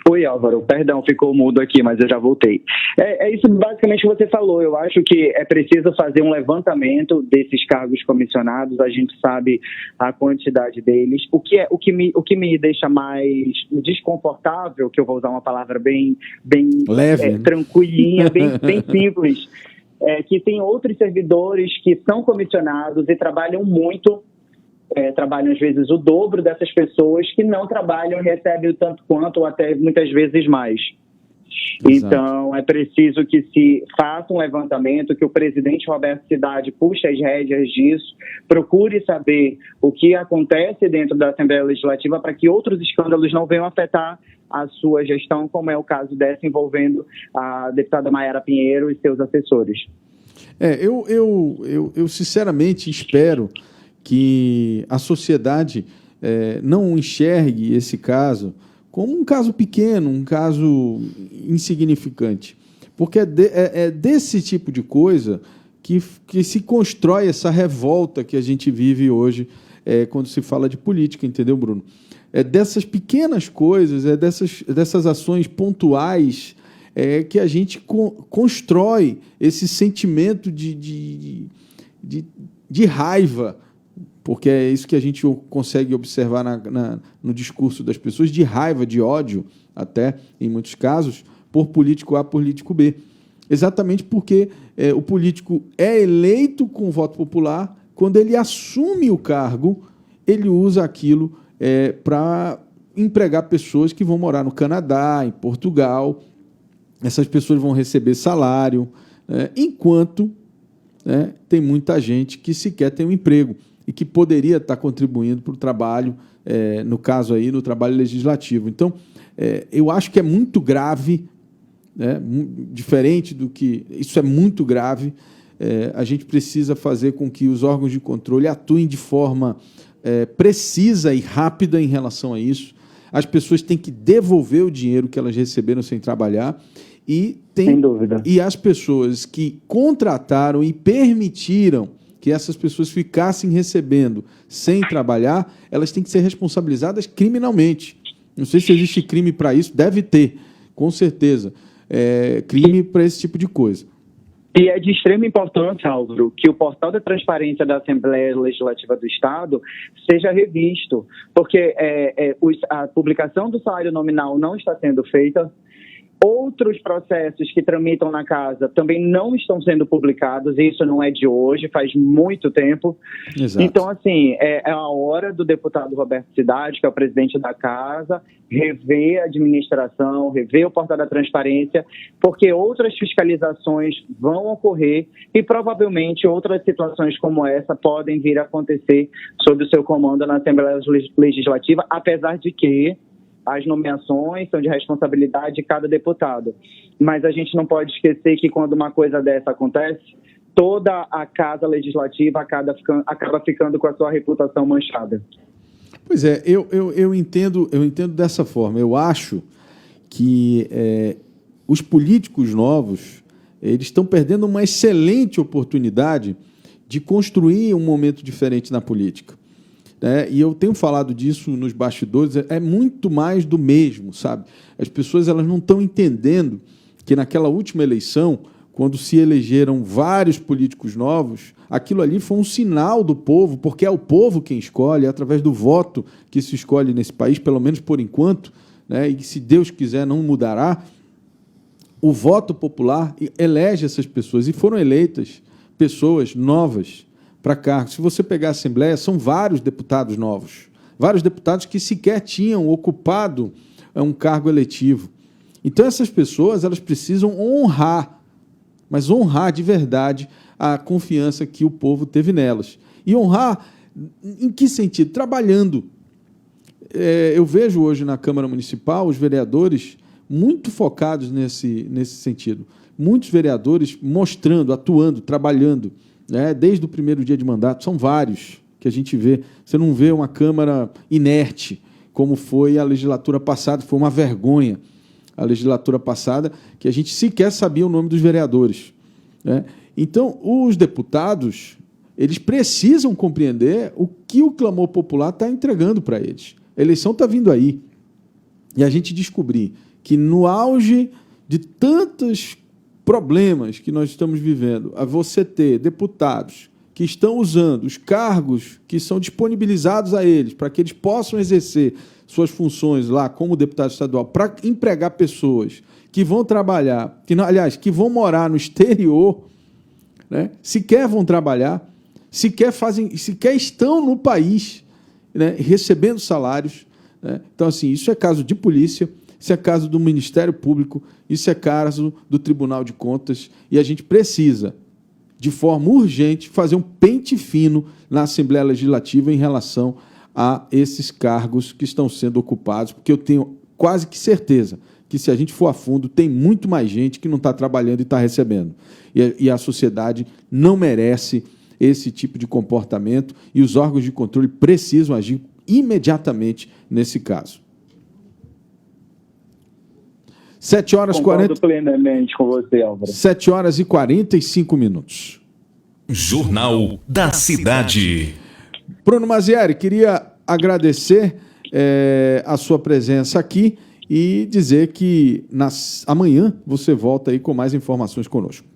H: Oi, Álvaro. Perdão, ficou mudo aqui, mas eu já voltei. É isso basicamente que você falou. Eu acho que é preciso fazer um levantamento desses cargos comissionados. A gente sabe a quantidade deles. O que me deixa mais desconfortável, que eu vou usar uma palavra bem leve, tranquilinha, bem simples, é que tem outros servidores que são comissionados e trabalham muito, trabalham às vezes o dobro dessas pessoas que não trabalham e recebem o tanto quanto ou até muitas vezes mais. Exato. Então, é preciso que se faça um levantamento, que o presidente Roberto Cidade puxe as rédeas disso, procure saber o que acontece dentro da Assembleia Legislativa para que outros escândalos não venham afetar a sua gestão, como é o caso dessa envolvendo a deputada Mayara Pinheiro e seus assessores.
A: Eu sinceramente espero que a sociedade não enxergue esse caso como um caso pequeno, um caso insignificante. Porque é desse tipo de coisa que se constrói essa revolta que a gente vive hoje quando se fala de política, entendeu, Bruno? É dessas pequenas coisas, dessas ações pontuais que a gente constrói esse sentimento de raiva, porque é isso que a gente consegue observar no discurso das pessoas, de raiva, de ódio, até, em muitos casos, por político A, político B. Exatamente porque o político é eleito com voto popular, quando ele assume o cargo, ele usa aquilo para empregar pessoas que vão morar no Canadá, em Portugal. Essas pessoas vão receber salário, enquanto tem muita gente que sequer tem um emprego e que poderia estar contribuindo para o trabalho, no caso aí, no trabalho legislativo. Então, eu acho que é muito grave, diferente do que... Isso é muito grave. A gente precisa fazer com que os órgãos de controle atuem de forma precisa e rápida em relação a isso. As pessoas têm que devolver o dinheiro que elas receberam sem trabalhar
H: sem dúvida.
A: E as pessoas que contrataram e permitiram que essas pessoas ficassem recebendo sem trabalhar, elas têm que ser responsabilizadas criminalmente. Não sei se existe crime para isso, deve ter, com certeza. Crime para esse tipo de coisa.
H: E é de extrema importância, Álvaro, que o portal da transparência da Assembleia Legislativa do Estado seja revisto, porque a publicação do salário nominal não está sendo feita. Outros processos que tramitam na casa também não estão sendo publicados, e isso não é de hoje, faz muito tempo.
A: Exato.
H: Então, assim, é a hora do deputado Roberto Cidade, que é o presidente da casa, rever a administração, rever o portal da transparência, porque outras fiscalizações vão ocorrer e provavelmente outras situações como essa podem vir a acontecer sob o seu comando na Assembleia Legislativa, apesar de que as nomeações são de responsabilidade de cada deputado. Mas a gente não pode esquecer que quando uma coisa dessa acontece, toda a Casa Legislativa acaba ficando com a sua reputação manchada.
A: Pois é, eu entendo dessa forma. Eu acho que os políticos novos eles estão perdendo uma excelente oportunidade de construir um momento diferente na política. E eu tenho falado disso nos bastidores, é muito mais do mesmo, sabe? As pessoas elas não estão entendendo que naquela última eleição, quando se elegeram vários políticos novos, aquilo ali foi um sinal do povo, porque é o povo quem escolhe, é através do voto que se escolhe nesse país, pelo menos por enquanto, e se Deus quiser não mudará. O voto popular elege essas pessoas, e foram eleitas pessoas novas para cargos. Se você pegar a Assembleia, são vários deputados novos, vários deputados que sequer tinham ocupado um cargo eletivo. Então, essas pessoas elas precisam honrar, mas honrar de verdade a confiança que o povo teve nelas. E honrar em que sentido? Trabalhando. Eu vejo hoje na Câmara Municipal os vereadores muito focados nesse sentido. Muitos vereadores mostrando, atuando, trabalhando, desde o primeiro dia de mandato. São vários que a gente vê. Você não vê uma Câmara inerte, como foi a legislatura passada. Foi uma vergonha a legislatura passada, que a gente sequer sabia o nome dos vereadores. Então, os deputados eles precisam compreender o que o clamor popular está entregando para eles. A eleição está vindo aí. E a gente descobrir que, no auge de tantos problemas que nós estamos vivendo, a você ter deputados que estão usando os cargos que são disponibilizados a eles para que eles possam exercer suas funções lá como deputado estadual, para empregar pessoas que vão trabalhar, que vão morar no exterior, sequer vão trabalhar, sequer estão no país, recebendo salários. Então, assim, isso é caso de polícia, isso é caso do Ministério Público, isso é caso do Tribunal de Contas, e a gente precisa, de forma urgente, fazer um pente fino na Assembleia Legislativa em relação a esses cargos que estão sendo ocupados, porque eu tenho quase que certeza que, se a gente for a fundo, tem muito mais gente que não está trabalhando e está recebendo. E a sociedade não merece esse tipo de comportamento, e os órgãos de controle precisam agir imediatamente nesse caso. 7 horas
H: Concordo plenamente com você, Álvaro.
A: 7 horas e 45 minutos.
C: Jornal da Cidade.
A: Bruno Mazieri, queria agradecer a sua presença aqui e dizer que amanhã você volta aí com mais informações conosco.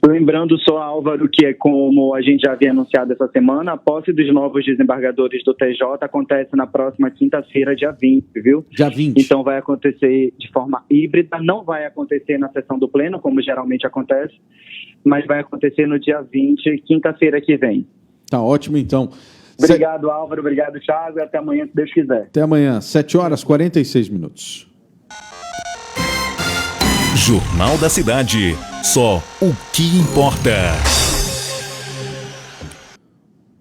H: Lembrando só, Álvaro, que como a gente já havia anunciado essa semana, a posse dos novos desembargadores do TJ acontece na próxima quinta-feira, dia 20, viu?
A: Dia 20.
H: Então vai acontecer de forma híbrida, não vai acontecer na sessão do Pleno, como geralmente acontece, mas vai acontecer no dia 20, quinta-feira que vem.
A: Tá ótimo, então.
H: Obrigado, Álvaro. Obrigado, Thiago. E até amanhã, se Deus quiser.
A: Até amanhã, 7h46.
C: Jornal da Cidade. Só o que importa.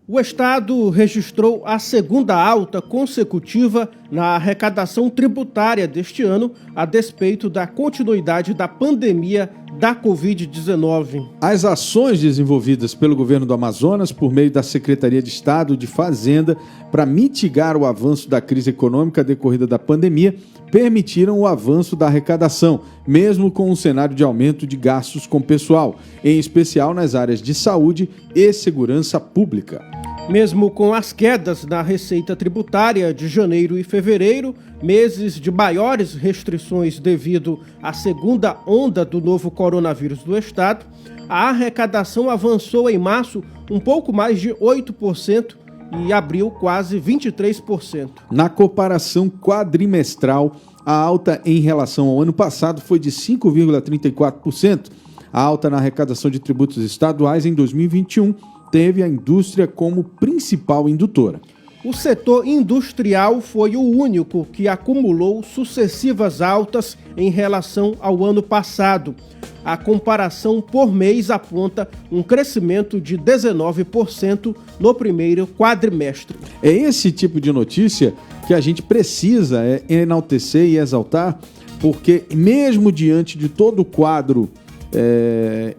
B: O Estado registrou a segunda alta consecutiva na arrecadação tributária deste ano, a despeito da continuidade da pandemia da Covid-19.
A: As ações desenvolvidas pelo governo do Amazonas por meio da Secretaria de Estado de Fazenda para mitigar o avanço da crise econômica decorrida da pandemia permitiram o avanço da arrecadação, mesmo com um cenário de aumento de gastos com pessoal, em especial nas áreas de saúde e segurança pública.
B: Mesmo com as quedas na receita tributária de janeiro e fevereiro, meses de maiores restrições devido à segunda onda do novo coronavírus do estado, a arrecadação avançou em março um pouco mais de 8% e abril quase 23%.
A: Na comparação quadrimestral, a alta em relação ao ano passado foi de 5,34%. A alta na arrecadação de tributos estaduais em 2021 teve a indústria como principal indutora.
B: O setor industrial foi o único que acumulou sucessivas altas em relação ao ano passado. A comparação por mês aponta um crescimento de 19% no primeiro quadrimestre.
A: É esse tipo de notícia que a gente precisa enaltecer e exaltar, porque mesmo diante de todo o quadro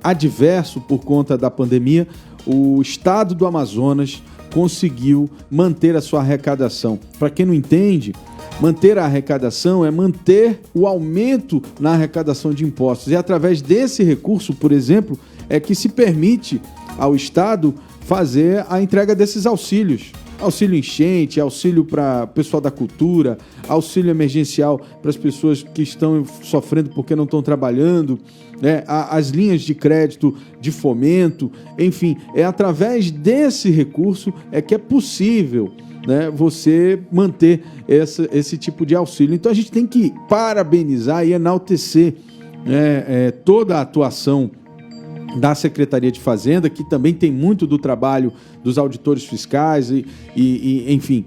A: adverso por conta da pandemia, o estado do Amazonas conseguiu manter a sua arrecadação. Para quem não entende, manter a arrecadação é manter o aumento na arrecadação de impostos. E através desse recurso, por exemplo, é que se permite ao Estado fazer a entrega desses auxílios. Auxílio enchente, auxílio para o pessoal da cultura, auxílio emergencial para as pessoas que estão sofrendo porque não estão trabalhando, né? As linhas de crédito de fomento, enfim, é através desse recurso é que é possível, né, você manter esse tipo de auxílio. Então a gente tem que parabenizar e enaltecer, né, toda a atuação da Secretaria de Fazenda, que também tem muito do trabalho dos auditores fiscais enfim,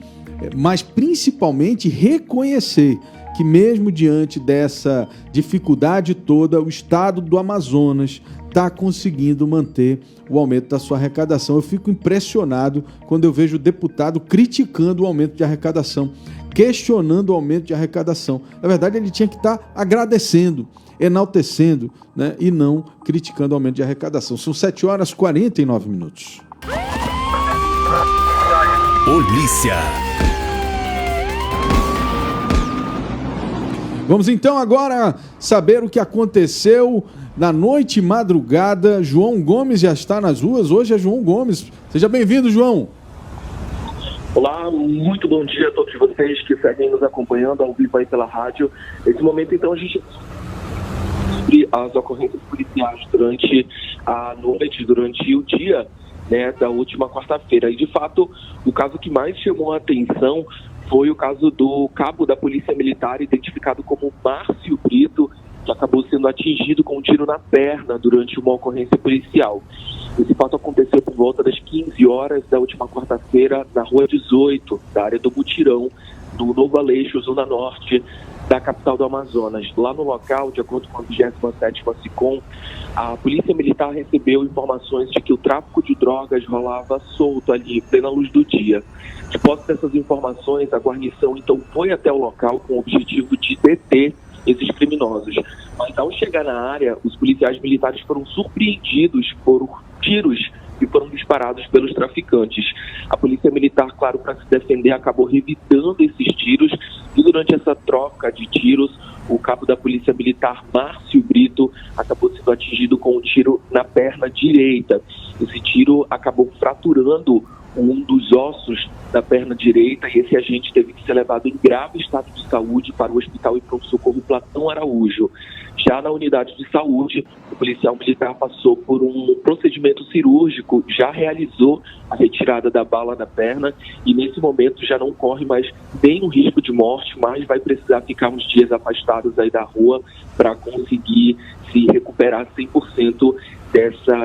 A: mas principalmente reconhecer que mesmo diante dessa dificuldade toda, o estado do Amazonas está conseguindo manter o aumento da sua arrecadação. Eu fico impressionado quando eu vejo o deputado criticando o aumento de arrecadação, questionando o aumento de arrecadação. Na verdade, ele tinha que estar agradecendo, enaltecendo, né, e não criticando o aumento de arrecadação. São 7h49.
C: Polícia.
A: Vamos então agora saber o que aconteceu na noite e madrugada. João Gomes já está nas ruas. Hoje é João Gomes. Seja bem-vindo, João.
I: Olá, muito bom dia a todos vocês que seguem nos acompanhando ao vivo aí pela rádio. Nesse momento, então, a gente sobre as ocorrências policiais durante a noite, durante o dia, né, da última quarta-feira. E, de fato, o caso que mais chamou a atenção foi o caso do cabo da Polícia Militar, identificado como Márcio Brito, que acabou sendo atingido com um tiro na perna durante uma ocorrência policial. Esse fato aconteceu por volta das 15 horas da última quarta-feira, na Rua 18, da área do Mutirão, no Novo Aleixo, Zona Norte da capital do Amazonas. Lá no local, de acordo com a 27ª SICOM, a Polícia Militar recebeu informações de que o tráfico de drogas rolava solto ali, plena luz do dia. De posse dessas informações, a guarnição então foi até o local com o objetivo de deter esses criminosos. Mas ao chegar na área, os policiais militares foram surpreendidos por tiros que foram disparados pelos traficantes. A Polícia Militar, claro, para se defender, acabou revidando esses tiros e durante essa troca de tiros, o cabo da Polícia Militar, Márcio Brito, acabou sendo atingido com um tiro na perna direita. Esse tiro acabou fraturando um dos ossos da perna direita, e esse agente teve que ser levado em grave estado de saúde para o Hospital e Pronto-Socorro Platão Araújo. Já na unidade de saúde, o policial militar passou por um procedimento cirúrgico, já realizou a retirada da bala da perna e nesse momento já não corre mais nenhum risco de morte, mas vai precisar ficar uns dias afastados aí da rua para conseguir se recuperar 100%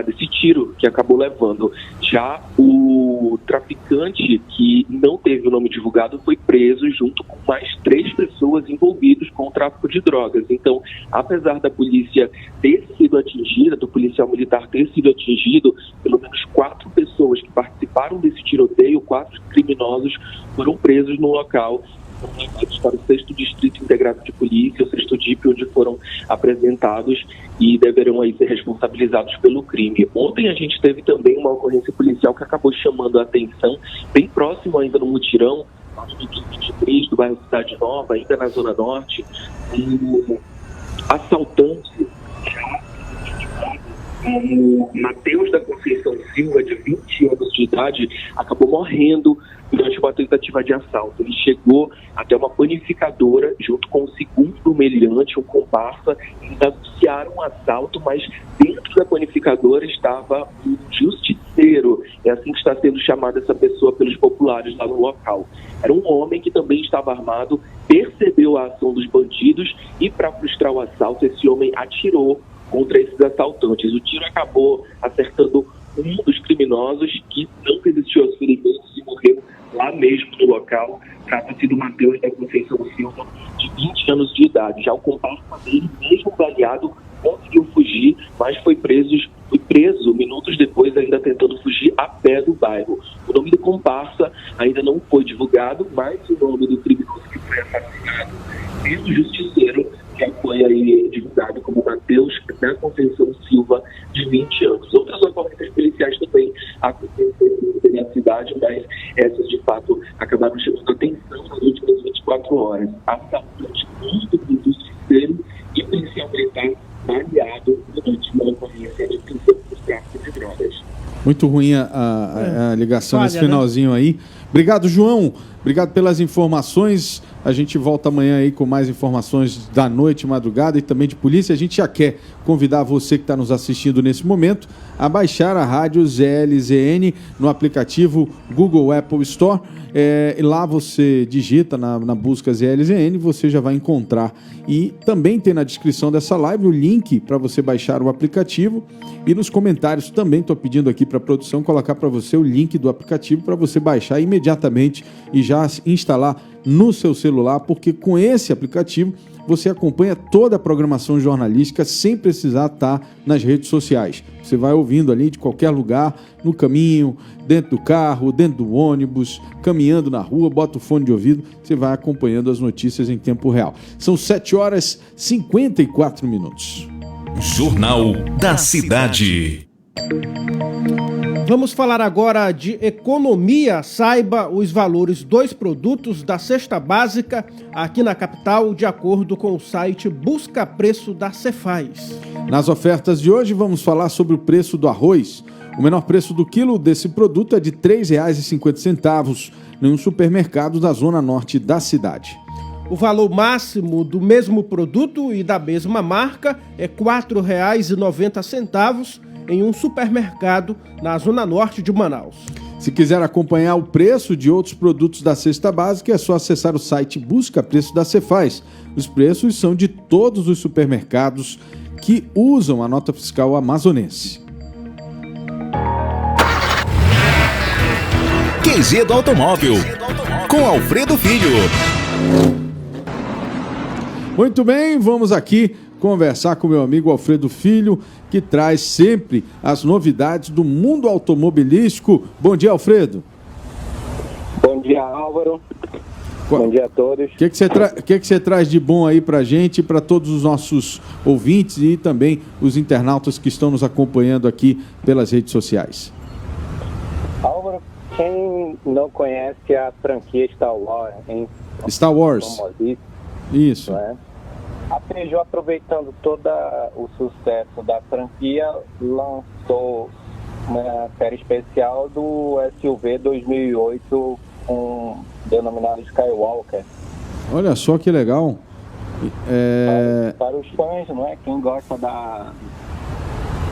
I: desse tiro que acabou levando. Já o traficante, que não teve o nome divulgado, foi preso junto com mais 3 pessoas envolvidas com o tráfico de drogas. Então, apesar da polícia ter sido atingida, do policial militar ter sido atingido, pelo menos 4 pessoas que participaram desse tiroteio, 4 criminosos foram presos no local, para o 6º Distrito Integrado de Polícia, o 6º DIP, onde foram apresentados e deverão aí ser responsabilizados pelo crime. Ontem a gente teve também uma ocorrência policial que acabou chamando a atenção, bem próximo ainda no mutirão, no 23 do bairro Cidade Nova, ainda na Zona Norte, um assaltante, o Matheus da Conceição Silva, de 20 anos de idade, acabou morrendo durante uma tentativa de assalto. Ele chegou até uma panificadora junto com o segundo meliante, um comparsa, e anunciaram um assalto, mas dentro da panificadora estava um justiceiro. É assim que está sendo chamada essa pessoa pelos populares lá no local. Era um homem que também estava armado, percebeu a ação dos bandidos e, para frustrar o assalto, esse homem atirou contra esses assaltantes. O tiro acabou acertando um dos criminosos, que não resistiu aos ferimentos e morreu lá mesmo no local. Trata-se do Matheus da Conceição Silva, de 20 anos de idade. Já o comparsa dele, mesmo baleado, conseguiu fugir, mas foi preso minutos depois, ainda tentando fugir a pé do bairro. O nome do comparsa ainda não foi divulgado, mas o nome do criminoso que foi assassinado pelo justiceiro já foi aí divulgado como Matheus da Conceição Silva, de 20 anos. Outras ocorrências policiais também aconteceram na cidade, mas essas de fato acabaram chamando atenção nas últimas 24 horas. Assaltante muito do justiceiro e policial militar baleado durante uma ocorrência de prisão por tráfico de drogas.
A: Muito ruim a ligação nesse finalzinho aí. Obrigado, João. Obrigado pelas informações. A gente volta amanhã aí com mais informações da noite, madrugada e também de polícia. A gente já quer convidar você que está nos assistindo nesse momento a baixar a rádio ZLZN no aplicativo Google Apple Store. Lá você digita na busca ZLZN, você já vai encontrar. E também tem na descrição dessa live o link para você baixar o aplicativo. E nos comentários também estou pedindo aqui para a produção colocar para você o link do aplicativo para você baixar imediatamente e já instalar no seu celular, porque com esse aplicativo você acompanha toda a programação jornalística sem precisar estar nas redes sociais. Você vai ouvindo ali de qualquer lugar, no caminho, dentro do carro, dentro do ônibus, caminhando na rua, bota o fone de ouvido, você vai acompanhando as notícias em tempo real. São 7h54.
C: Jornal da Cidade.
B: Vamos falar agora de economia. Saiba os valores dos produtos da cesta básica aqui na capital, de acordo com o site Busca Preço da Cefaz.
A: Nas ofertas de hoje, vamos falar sobre o preço do arroz. O menor preço do quilo desse produto é de R$ 3,50 em um supermercado da zona norte da cidade.
B: O valor máximo do mesmo produto e da mesma marca é R$ 4,90 em um supermercado na zona norte de Manaus.
A: Se quiser acompanhar o preço de outros produtos da cesta básica, é só acessar o site Busca Preço da Cefaz. Os preços são de todos os supermercados que usam a nota fiscal amazonense.
C: QG do Automóvel, com Alfredo Filho.
A: Muito bem, vamos aqui conversar com meu amigo Alfredo Filho, que traz sempre as novidades do mundo automobilístico. Bom dia, Alfredo.
J: Bom dia, Álvaro. Bom dia a todos.
A: O que você traz de bom aí pra gente, para todos os nossos ouvintes e também os internautas que estão nos acompanhando aqui pelas redes sociais?
J: Álvaro, quem não conhece a franquia Star Wars, hein?
A: Star Wars. Isso.
J: Né? A Peugeot, aproveitando todo o sucesso da franquia, lançou uma série especial do SUV 2008 denominado Skywalker.
A: Olha só que legal.
J: Para os fãs, não é? Quem gosta da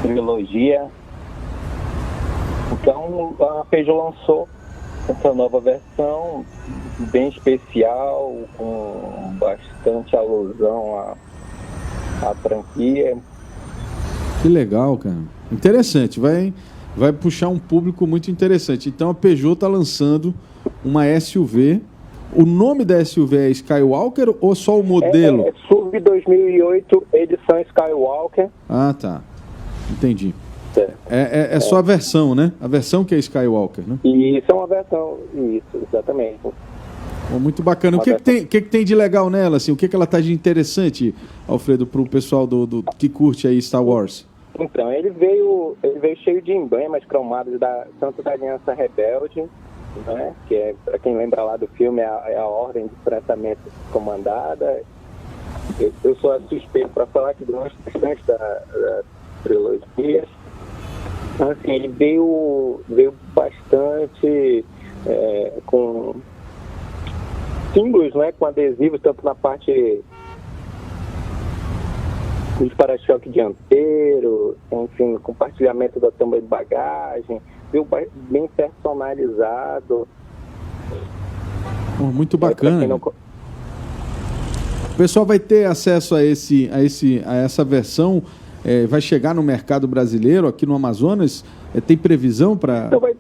J: trilogia. Então a Peugeot lançou essa nova versão bem especial, com bastante alusão à franquia.
A: Que legal, cara. Interessante, vai puxar um público muito interessante. Então a Peugeot está lançando uma SUV. O nome da SUV é Skywalker ou só o modelo?
J: É SUV 2008, edição Skywalker.
A: Ah, tá. Entendi.
J: Certo.
A: É só a versão, né? A versão que é Skywalker, né?
J: Isso é uma versão, isso, exatamente.
A: Muito bacana. O que tem de legal nela? Assim, o que ela tá de interessante, Alfredo, pro pessoal que curte aí Star Wars?
J: Então, ele veio cheio de emblemas cromados tanto da Aliança Rebelde, né? Que é, para quem lembra lá do filme, é a Ordem de Enfrentamento Comandada. Eu sou suspeito para falar que gosto bastante da trilogia. Assim, ele veio bastante com símbolos, né, com adesivos, tanto na parte dos para-choque dianteiro, enfim, compartilhamento da tampa de bagagem, veio bem personalizado.
A: Muito bacana. O pessoal vai ter acesso a essa versão. Vai chegar no mercado brasileiro, aqui no Amazonas? Tem previsão para...
J: Então vai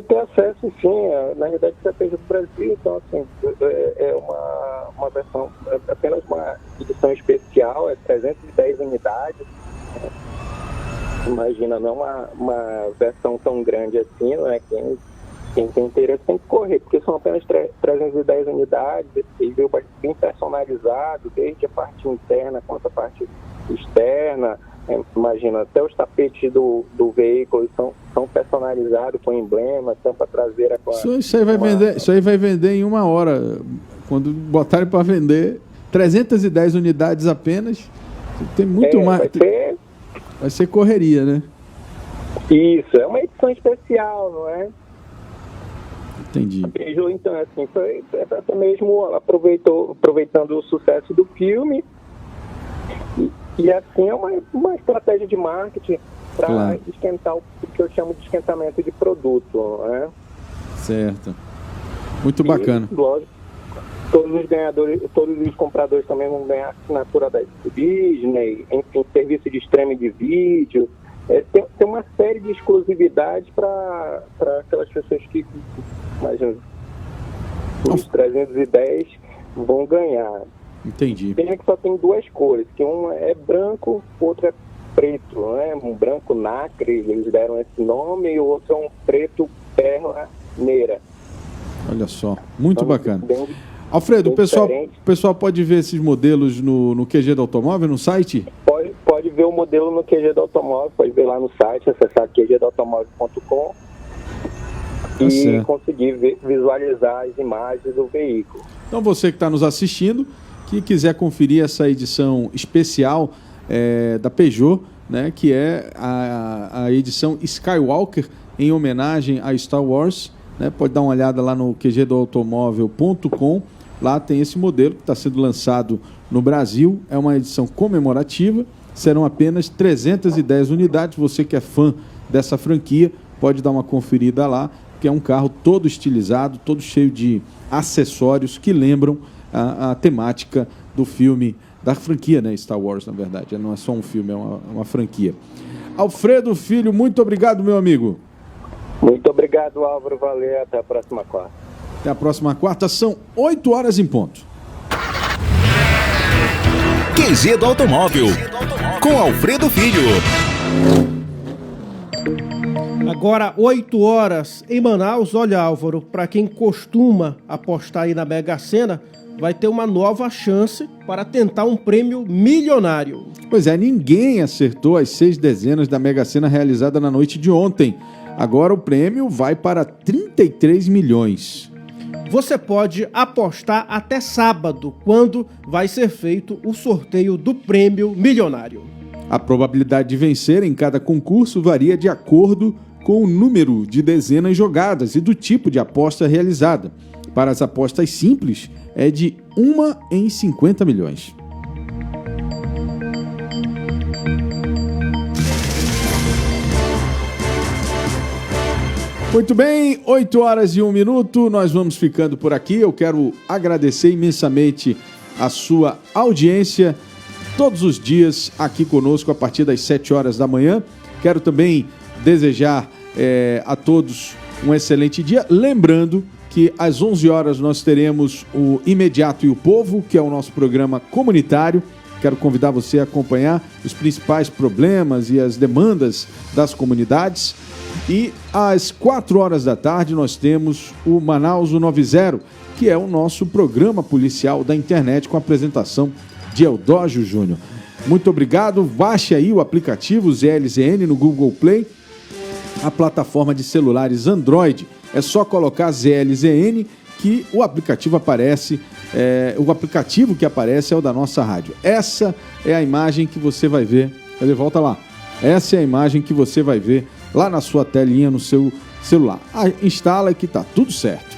J: ter acesso, sim. Na verdade, você fez do Brasil, então, assim, é uma versão, apenas uma edição especial, é 310 unidades. Imagina, não é uma versão tão grande assim, não é? Quem tem interesse tem que correr, porque são apenas 310 unidades, e veio bem personalizado, desde a parte interna quanto a parte externa. Imagina, até os tapetes do veículo são personalizados com emblema, tampa traseira com
A: Isso aí vai vender em 1 hora. Quando botarem para vender 310 unidades apenas, tem muito mais. Vai ser correria, né?
J: Isso, é uma edição especial, não é?
A: Entendi.
J: A Peugeot, então, assim, foi até mesmo aproveitando o sucesso do filme. E assim é uma estratégia de marketing para esquentar o que eu chamo de esquentamento de produto, né?
A: Certo. Muito bacana.
J: Lógico, todos os compradores também vão ganhar assinatura da Disney, enfim, serviço de streaming de vídeo. Tem uma série de exclusividades para aquelas pessoas que, imagina, os 310 vão ganhar.
A: Entendi.
J: Pena que só tem 2 cores, que uma é branco, outra é preto, né? Um branco nacre, eles deram esse nome, e o outro é um preto perla neira.
A: Olha só, muito
J: então,
A: bacana. Alfredo, o pessoal pode ver esses modelos no QG do Automóvel, no site?
J: Pode ver o modelo no QG do Automóvel, pode ver lá no site, acessar qgdoautomóvel.com e conseguir visualizar as imagens do veículo.
A: Então você que está nos assistindo, que quiser conferir essa edição especial da Peugeot, né, que é a edição Skywalker, em homenagem a Star Wars, né, pode dar uma olhada lá no qgdoautomóvel.com. Lá tem esse modelo que está sendo lançado no Brasil. É uma edição comemorativa. Serão apenas 310 unidades. Você que é fã dessa franquia pode dar uma conferida lá, que é um carro todo estilizado, todo cheio de acessórios que lembram a temática do filme, da franquia, né? Star Wars, na verdade. Não é só um filme, é uma franquia. Alfredo Filho, muito obrigado, meu amigo.
J: Muito obrigado, Álvaro. Valeu. Até a próxima quarta.
A: Até a próxima quarta. São 8 horas em ponto.
C: QG do Automóvel, com Alfredo Filho.
B: Agora, 8 horas em Manaus. Olha, Álvaro, para quem costuma apostar aí na Mega Sena, vai ter uma nova chance para tentar um prêmio milionário.
A: Pois é, ninguém acertou as 6 dezenas da Mega Sena realizada na noite de ontem. Agora o prêmio vai para 33 milhões.
B: Você pode apostar até sábado, quando vai ser feito o sorteio do prêmio milionário.
A: A probabilidade de vencer em cada concurso varia de acordo com o número de dezenas jogadas e do tipo de aposta realizada. Para as apostas simples, é de 1 em 50 milhões. Muito bem, 8 horas e 1 minuto, nós vamos ficando por aqui. Eu quero agradecer imensamente a sua audiência todos os dias aqui conosco a partir das 7 horas da manhã. Quero também desejar a todos um excelente dia. Lembrando que às 11 horas nós teremos o Imediato e o Povo, que é o nosso programa comunitário. Quero convidar você a acompanhar os principais problemas e as demandas das comunidades. E às 4 horas da tarde nós temos o Manaus 90, que é o nosso programa policial da internet com a apresentação de Eudógio Júnior. Muito obrigado, baixe aí o aplicativo ZLZN no Google Play, a plataforma de celulares Android. É só colocar ZLZN que o aplicativo aparece, o aplicativo que aparece é o da nossa rádio. Essa é a imagem que você vai ver, volta lá, essa é a imagem que você vai ver lá na sua telinha no seu celular. Instala que tá tudo certo.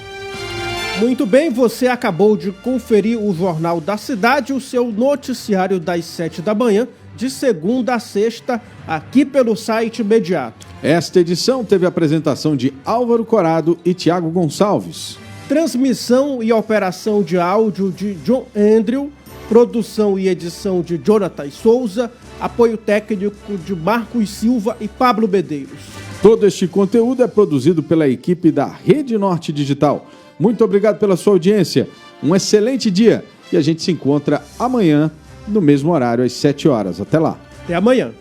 B: Muito bem, você acabou de conferir o Jornal da Cidade, o seu noticiário das 7 da manhã, de segunda a sexta, aqui pelo site Imediato.
A: Esta edição teve a apresentação de Álvaro Corado e Tiago Gonçalves.
B: Transmissão e operação de áudio de John Andrew, produção e edição de Jonathan Souza, apoio técnico de Marcos Silva e Pablo Medeiros.
A: Todo este conteúdo é produzido pela equipe da Rede Norte Digital. Muito obrigado pela sua audiência, um excelente dia e a gente se encontra amanhã no mesmo horário às 7 horas. Até lá.
B: Até amanhã.